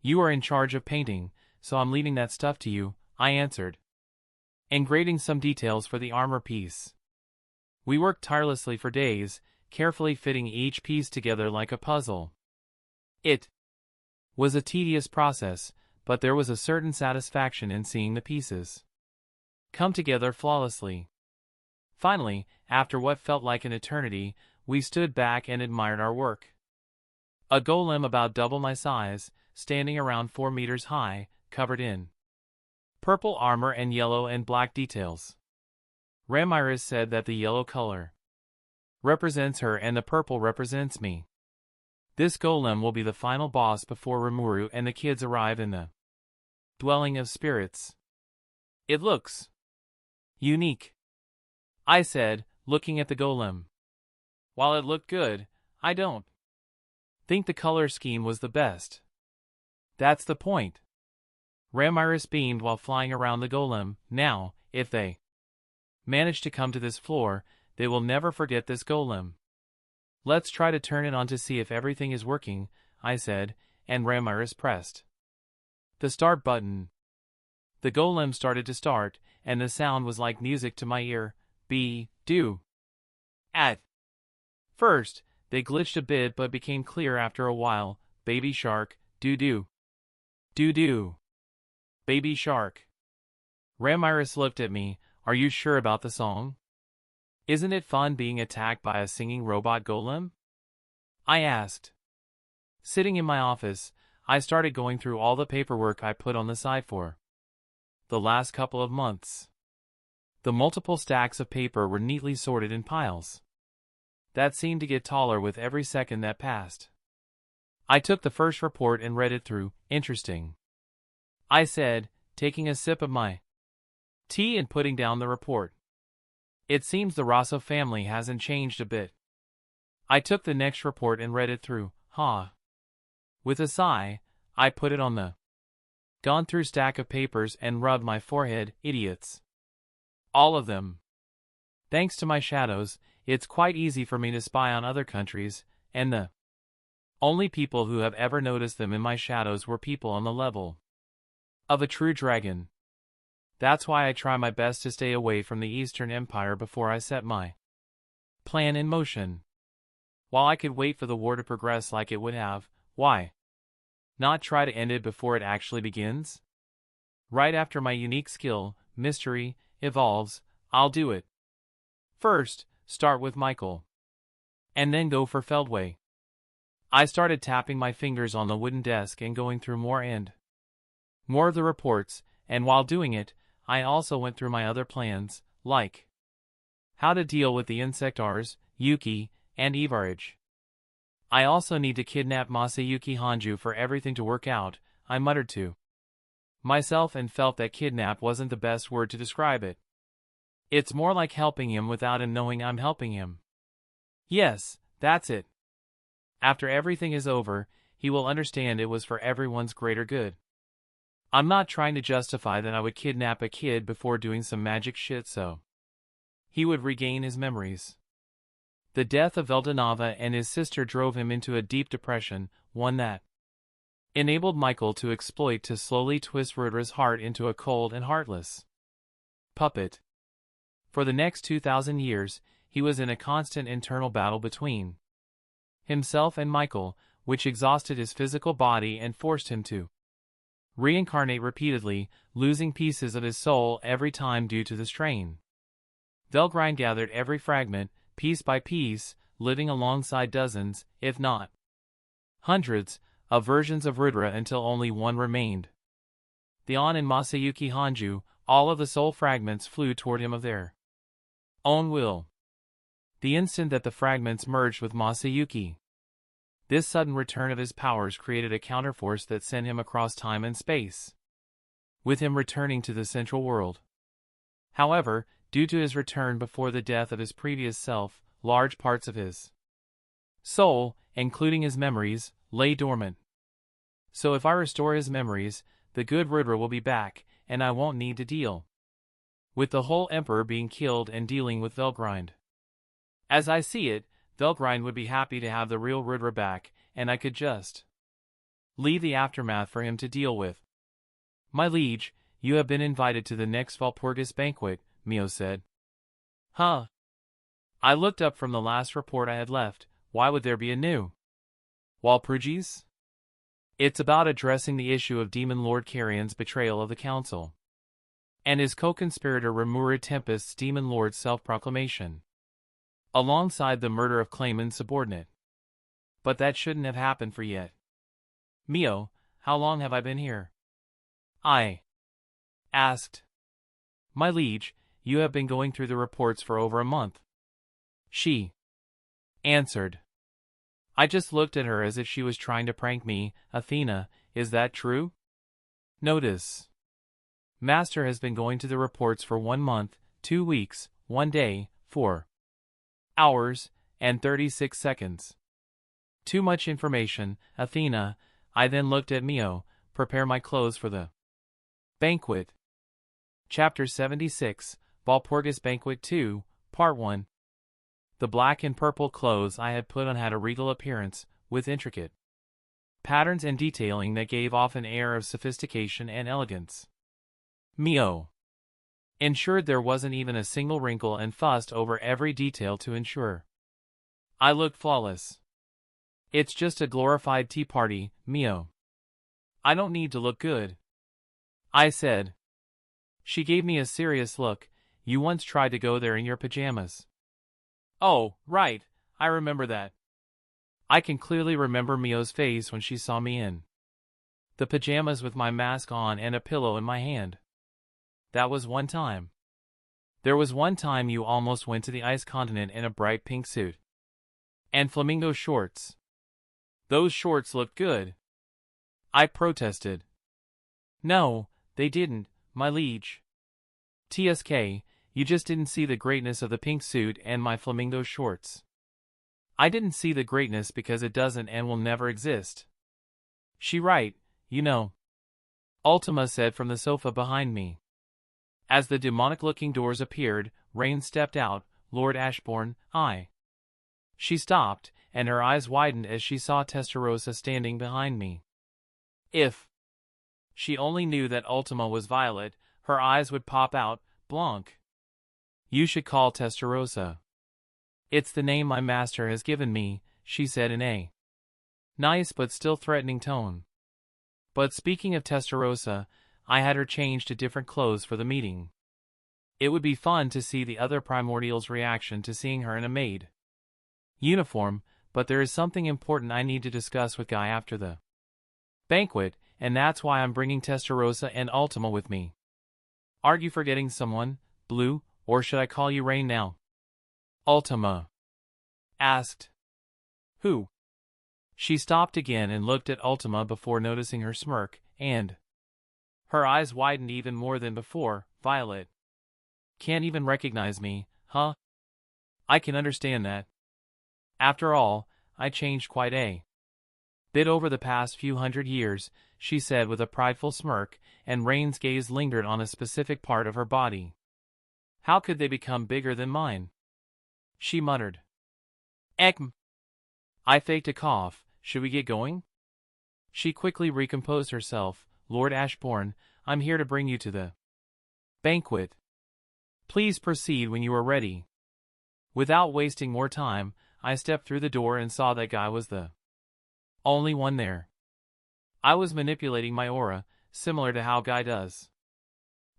You are in charge of painting, so I'm leaving that stuff to you, I answered, and grading some details for the armor piece. We worked tirelessly for days, carefully fitting each piece together like a puzzle. It was a tedious process, but there was a certain satisfaction in seeing the pieces come together flawlessly. Finally, after what felt like an eternity, we stood back and admired our work. A golem about double my size, standing around 4 meters high, covered in purple armor and yellow and black details. Ramiris said that the yellow color represents her and the purple represents me. This golem will be the final boss before Rimuru and the kids arrive in the dwelling of spirits. It looks unique, I said, looking at the golem. While it looked good, I don't think the color scheme was the best. That's the point. Ramiris beamed while flying around the golem. Now, if they manage to come to this floor, they will never forget this golem. Let's try to turn it on to see if everything is working, I said, and Ramiris pressed the start button. The golem started to start, and the sound was like music to my ear. Do. At first, they glitched a bit but became clear after a while. Baby shark, do. Do. Baby shark. Ramiris looked at me. Are you sure about the song? Isn't it fun being attacked by a singing robot golem? I asked. Sitting in my office, I started going through all the paperwork I put on the side for the last couple of months. The multiple stacks of paper were neatly sorted in piles that seemed to get taller with every second that passed. I took the first report and read it through. Interesting, I said, taking a sip of my tea and putting down the report. It seems the Rosso family hasn't changed a bit. I took the next report and read it through. With a sigh, I put it on the gone through stack of papers and rubbed my forehead. Idiots. All of them. Thanks to my shadows, it's quite easy for me to spy on other countries, and the only people who have ever noticed them in my shadows were people on the level of a true dragon. That's why I try my best to stay away from the Eastern Empire before I set my plan in motion. While I could wait for the war to progress like it would have, why not try to end it before it actually begins? Right after my unique skill, Mystery, evolves, I'll do it. First, start with Michael, and then go for Feldway. I started tapping my fingers on the wooden desk and going through more of the reports, and while doing it, I also went through my other plans, like how to deal with the Insectars, Yuki, and Evarage. I also need to kidnap Masayuki Hanju for everything to work out, I muttered to myself and felt that kidnap wasn't the best word to describe it. It's more like helping him without him knowing I'm helping him. Yes, that's it. After everything is over, he will understand it was for everyone's greater good. I'm not trying to justify that I would kidnap a kid before doing some magic shit so he would regain his memories. The death of Veldanava and his sister drove him into a deep depression, one that enabled Michael to exploit to slowly twist Rudra's heart into a cold and heartless puppet. For the next 2,000 years, he was in a constant internal battle between himself and Michael, which exhausted his physical body and forced him to reincarnate repeatedly, losing pieces of his soul every time due to the strain. Velgrind gathered every fragment, piece by piece, living alongside dozens, if not hundreds, of versions of Rudra until only one remained. The On and Masayuki Hanju, all of the soul fragments flew toward him of their own will. The instant that the fragments merged with Masayuki, this sudden return of his powers created a counterforce that sent him across time and space, with him returning to the central world. However, due to his return before the death of his previous self, large parts of his soul, including his memories, lay dormant. So if I restore his memories, the good Rudra will be back, and I won't need to deal with the whole Emperor being killed and dealing with Velgrind. As I see it, Velgrind would be happy to have the real Rudra back, and I could just leave the aftermath for him to deal with. My liege, you have been invited to the next Walpurgis banquet, Mio said. Huh? I looked up from the last report I had left. Why would there be a new Walpurgis? It's about addressing the issue of Demon Lord Carrion's betrayal of the Council and his co-conspirator Rimuru Tempest's Demon Lord's self-proclamation, alongside the murder of Clayman's subordinate. But that shouldn't have happened for yet. Mio, how long have I been here? I asked. My liege, you have been going through the reports for over a month. She answered. I just looked at her as if she was trying to prank me. Athena, is that true? Notice. Master has been going to the reports for 1 month, 2 weeks, 1 day, 4 hours, and 36 seconds. Too much information, Athena. I then looked at Mio. Prepare my clothes for the banquet. Chapter 76, Walpurgis Banquet 2, Part 1. The black and purple clothes I had put on had a regal appearance, with intricate patterns and detailing that gave off an air of sophistication and elegance. Mio ensured there wasn't even a single wrinkle and fussed over every detail to ensure I looked flawless. It's just a glorified tea party, Mio. I don't need to look good, I said. She gave me a serious look. You once tried to go there in your pajamas. Oh, right, I remember that. I can clearly remember Mio's face when she saw me in the pajamas with my mask on and a pillow in my hand. That was one time. There was one time you almost went to the ice continent in a bright pink suit and flamingo shorts. Those shorts looked good, I protested. No, they didn't, my liege. TSK, you just didn't see the greatness of the pink suit and my flamingo shorts. I didn't see the greatness because it doesn't and will never exist. She right, you know, Ultima said from the sofa behind me. As the demonic-looking doors appeared, Rain stepped out. Lord Ashbourne, I. She stopped, and her eyes widened as she saw Testarossa standing behind me. If she only knew that Ultima was Violet, her eyes would pop out. Blanc. You should call Testarossa. It's the name my master has given me, she said in a nice but still threatening tone. But speaking of Testarossa, I had her change to different clothes for the meeting. It would be fun to see the other Primordial's reaction to seeing her in a maid uniform, but there is something important I need to discuss with Guy after the banquet, and that's why I'm bringing Testarossa and Ultima with me. Aren't you forgetting someone, Blue, or should I call you Rain now? Ultima asked. Who? She stopped again and looked at Ultima before noticing her smirk, and her eyes widened even more than before. Violet. Can't even recognize me, huh? I can understand that. After all, I changed quite a bit over the past few hundred years, she said with a prideful smirk, and Rain's gaze lingered on a specific part of her body. How could they become bigger than mine? She muttered. Ekm. I faked a cough. Should we get going? She quickly recomposed herself. Lord Ashbourne, I'm here to bring you to the banquet. Please proceed when you are ready. Without wasting more time, I stepped through the door and saw that Guy was the only one there. I was manipulating my aura, similar to how Guy does.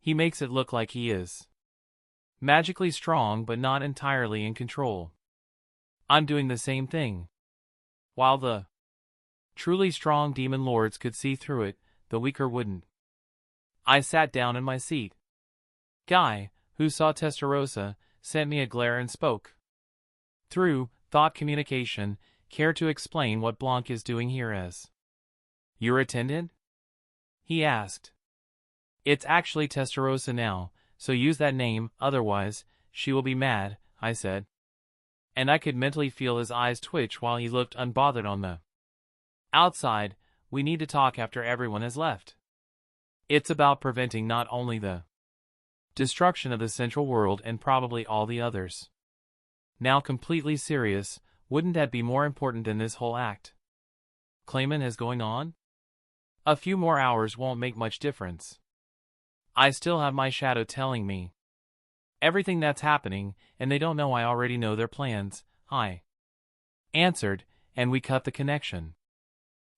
He makes it look like he is magically strong but not entirely in control. I'm doing the same thing. While the truly strong demon lords could see through it, the weaker wouldn't. I sat down in my seat. Guy, who saw Testarossa, sent me a glare and spoke. Through thought communication, care to explain what Blanc is doing here as your attendant? He asked. It's actually Testarossa now, so use that name, otherwise, she will be mad, I said. And I could mentally feel his eyes twitch while he looked unbothered on the outside. We need to talk after everyone has left. It's about preventing not only the destruction of the Central World and probably all the others. Now completely serious, wouldn't that be more important than this whole act Clayman is going on? A few more hours won't make much difference. I still have my shadow telling me everything that's happening, and they don't know I already know their plans, I answered, and we cut the connection.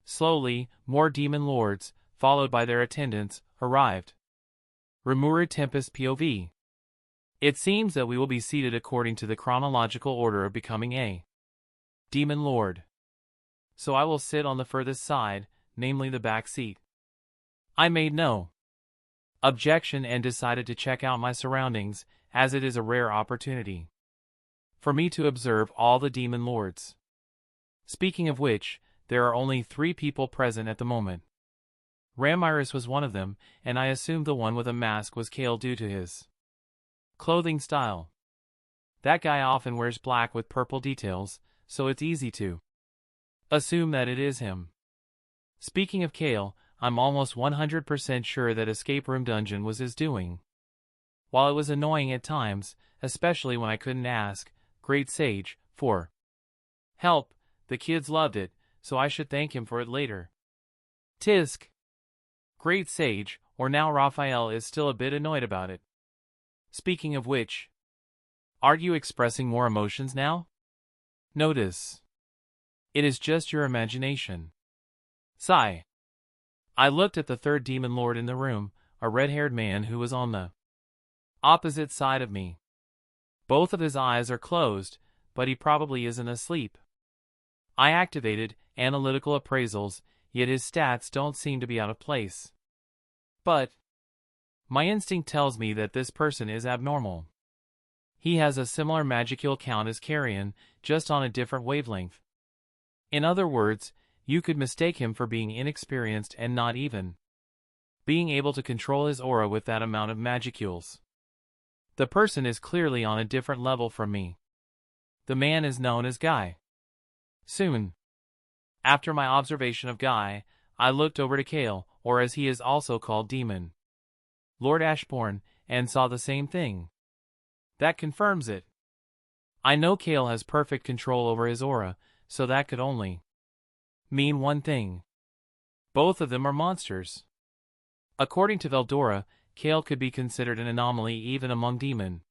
Slowly, more demon lords, followed by their attendants, arrived. Rimuru Tempest POV. It seems that we will be seated according to the chronological order of becoming a demon lord. So I will sit on the furthest side, namely the back seat. I made no objection and decided to check out my surroundings, as it is a rare opportunity for me to observe all the demon lords. Speaking of which, there are only 3 people present at the moment. Ramiris was one of them, and I assumed the one with a mask was Kale due to his clothing style. That guy often wears black with purple details, so it's easy to assume that it is him. Speaking of Kale, I'm almost 100% sure that Escape Room Dungeon was his doing. While it was annoying at times, especially when I couldn't ask Great Sage for help, the kids loved it, so I should thank him for it later. Tisk. Great Sage, or now Raphael, is still a bit annoyed about it. Speaking of which, are you expressing more emotions now? Notice. It is just your imagination. Sigh. I looked at the third demon lord in the room, a red-haired man who was on the opposite side of me. Both of his eyes are closed, but he probably isn't asleep. I activated analytical appraisals, yet his stats don't seem to be out of place. But my instinct tells me that this person is abnormal. He has a similar magical count as Carrion, just on a different wavelength. In other words, you could mistake him for being inexperienced and not even being able to control his aura with that amount of magicules. The person is clearly on a different level from me. The man is known as Guy. Soon after my observation of Guy, I looked over to Kale, or as he is also called Demon Lord Ashbourne, and saw the same thing. That confirms it. I know Kale has perfect control over his aura, so that could only mean one thing. Both of them are monsters. According to Veldora, Kale could be considered an anomaly even among demon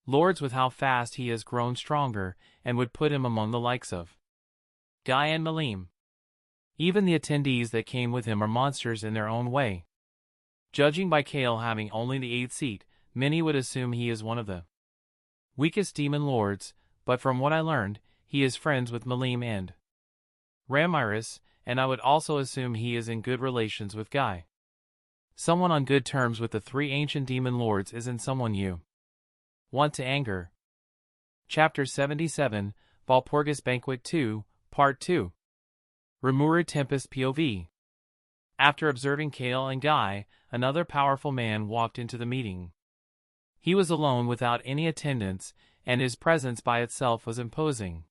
lords with how fast he has grown stronger, and would put him among the likes of Guy and Malim. Even the attendees that came with him are monsters in their own way. Judging by Kale having only the 8th seat, many would assume he is one of the weakest demon lords, but from what I learned, he is friends with Malim and Ramiris, and I would also assume he is in good relations with Guy. Someone on good terms with the 3 ancient demon lords isn't someone you want to anger. Chapter 77, Valpurgis Banquet 2, Part 2. Rimuru Tempest POV. After observing Kale and Guy, another powerful man walked into the meeting. He was alone without any attendants, and his presence by itself was imposing.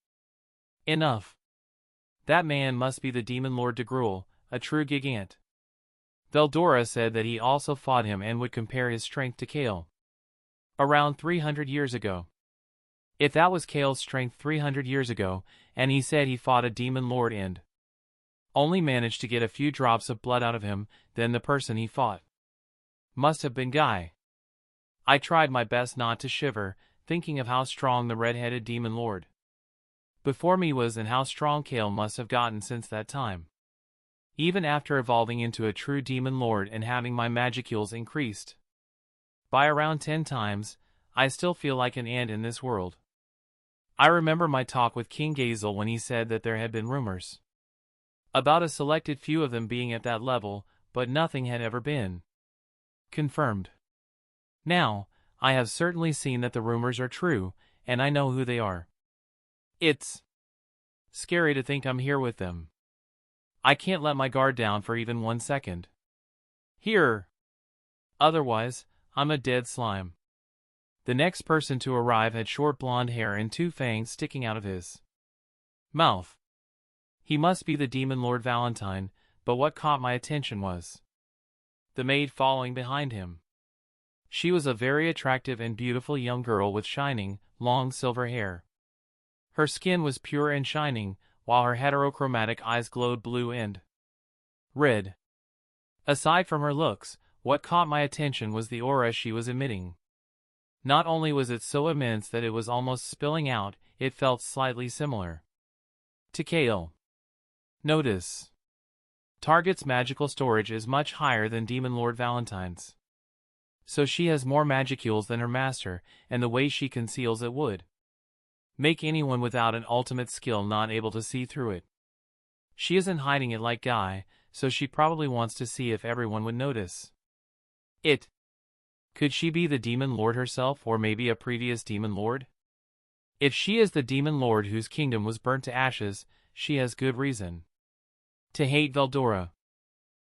Enough. That man must be the demon Lord de Gruul, a true gigant. Veldora said that he also fought him and would compare his strength to Kale. Around 300 years ago. If that was Kale's strength 300 years ago, and he said he fought a demon lord and only managed to get a few drops of blood out of him, then the person he fought must have been Guy. I tried my best not to shiver, thinking of how strong the red-headed demon lord before me was and how strong Kale must have gotten since that time. Even after evolving into a true demon lord and having my magicules increased by around 10 times, I still feel like an ant in this world. I remember my talk with King Gazel when he said that there had been rumors about a selected few of them being at that level, but nothing had ever been confirmed. Now, I have certainly seen that the rumors are true, and I know who they are. It's scary to think I'm here with them. I can't let my guard down for even 1 second. Here. Otherwise, I'm a dead slime. The next person to arrive had short blonde hair and 2 fangs sticking out of his mouth. He must be the demon Lord Valentine, but what caught my attention was the maid following behind him. She was a very attractive and beautiful young girl with shining, long silver hair. Her skin was pure and shining, while her heterochromatic eyes glowed blue and red. Aside from her looks, what caught my attention was the aura she was emitting. Not only was it so immense that it was almost spilling out, it felt slightly similar to Kale. Notice. Target's magical storage is much higher than Demon Lord Valentine's. So she has more magicules than her master, and the way she conceals it would make anyone without an ultimate skill not able to see through it. She isn't hiding it like Guy, so she probably wants to see if everyone would notice it. Could she be the Demon Lord herself, or maybe a previous Demon Lord? If she is the Demon Lord whose kingdom was burnt to ashes, she has good reason to hate Veldora.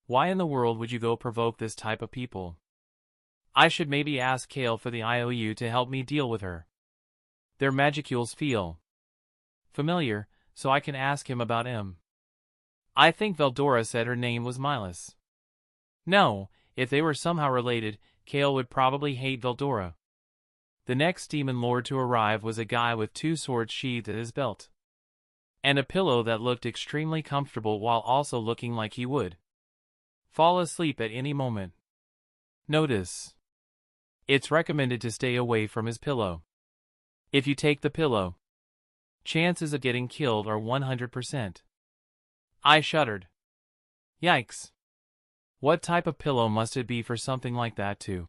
Why in the world would you go provoke this type of people? I should maybe ask Kale for the IOU to help me deal with her. Their magicules feel familiar, so I can ask him about him. I think Veldora said her name was Milas. No, if they were somehow related, Kale would probably hate Veldora. The next demon lord to arrive was a guy with 2 swords sheathed at his belt, and a pillow that looked extremely comfortable while also looking like he would fall asleep at any moment. Notice. It's recommended to stay away from his pillow. If you take the pillow, chances of getting killed are 100%. I shuddered. Yikes. What type of pillow must it be for something like that to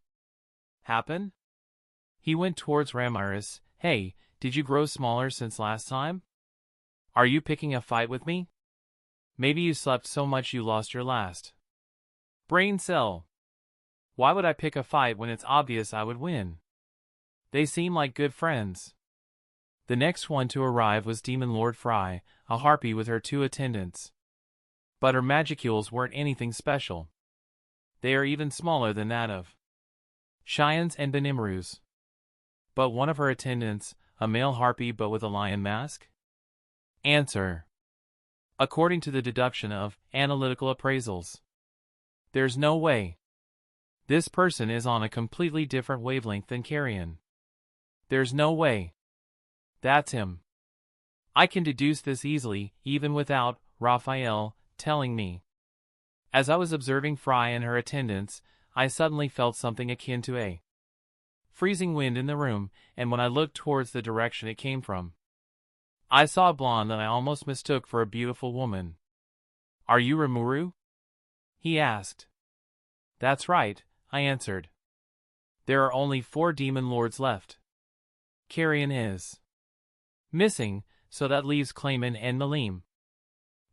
happen? He went towards Ramiris. Hey, did you grow smaller since last time? Are you picking a fight with me? Maybe you slept so much you lost your last brain cell. Why would I pick a fight when it's obvious I would win? They seem like good friends. The next one to arrive was Demon Lord Fry, a harpy with her 2 attendants. But her magicules weren't anything special. They are even smaller than that of Cheyenne's and Benimaru's. But one of her attendants, a male harpy but with a lion mask? Answer. According to the deduction of analytical appraisals, there's no way. This person is on a completely different wavelength than Carrion. There's no way. That's him. I can deduce this easily, even without Raphael telling me. As I was observing Fry and her attendants, I suddenly felt something akin to a freezing wind in the room, and when I looked towards the direction it came from, I saw a blonde that I almost mistook for a beautiful woman. Are you Rimuru? He asked. That's right, I answered. There are only 4 demon lords left. Carrion is missing, so that leaves Clayman and Malim.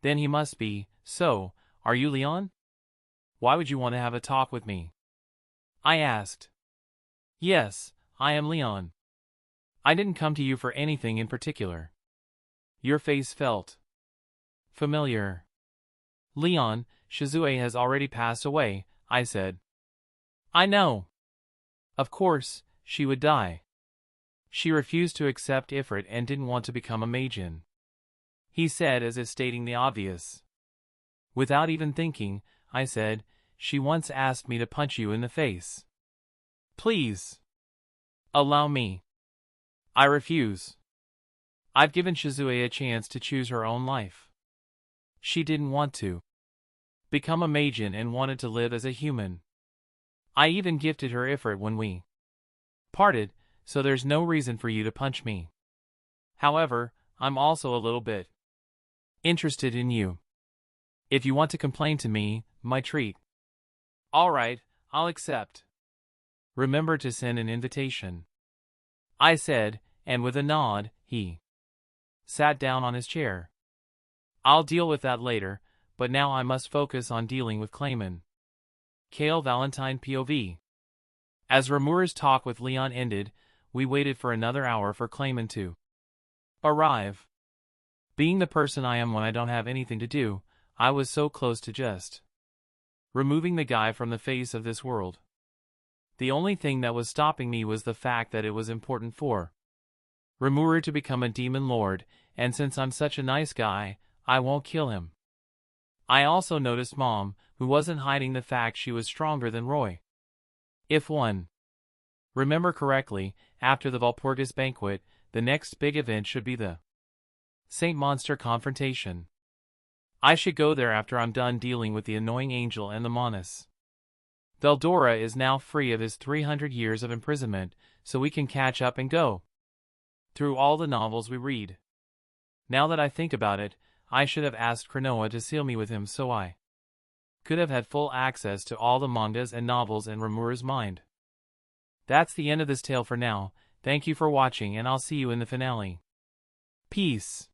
Then he must be. So, are you Leon? Why would you want to have a talk with me? I asked. Yes, I am Leon. I didn't come to you for anything in particular. Your face felt familiar. Leon, Shizue has already passed away, I said. I know. Of course, she would die. She refused to accept Ifrit and didn't want to become a Majin. He said as if stating the obvious. Without even thinking, I said, she once asked me to punch you in the face. Please. Allow me. I refuse. I've given Shizue a chance to choose her own life. She didn't want to become a Majin and wanted to live as a human. I even gifted her Ifrit when we parted, so there's no reason for you to punch me. However, I'm also a little bit interested in you. If you want to complain to me, my treat. Alright, I'll accept. Remember to send an invitation. I said, and with a nod, he sat down on his chair. I'll deal with that later, but now I must focus on dealing with Clayman. Kale Valentine POV. As Rimura's talk with Leon ended, we waited for another hour for Clayman to arrive. Being the person I am when I don't have anything to do, I was so close to just removing the guy from the face of this world. The only thing that was stopping me was the fact that it was important for Rimuru to become a demon lord, and since I'm such a nice guy, I won't kill him. I also noticed Mom, who wasn't hiding the fact she was stronger than Roy. If one remember correctly, after the Valpurgis banquet, the next big event should be the Saint Monster confrontation. I should go there after I'm done dealing with the annoying angel and the Monas. Veldora is now free of his 300 years of imprisonment, so we can catch up and go through all the novels we read. Now that I think about it, I should have asked Krinoa to seal me with him so I could have had full access to all the mangas and novels in Rimura's mind. That's the end of this tale for now. Thank you for watching and I'll see you in the finale. Peace.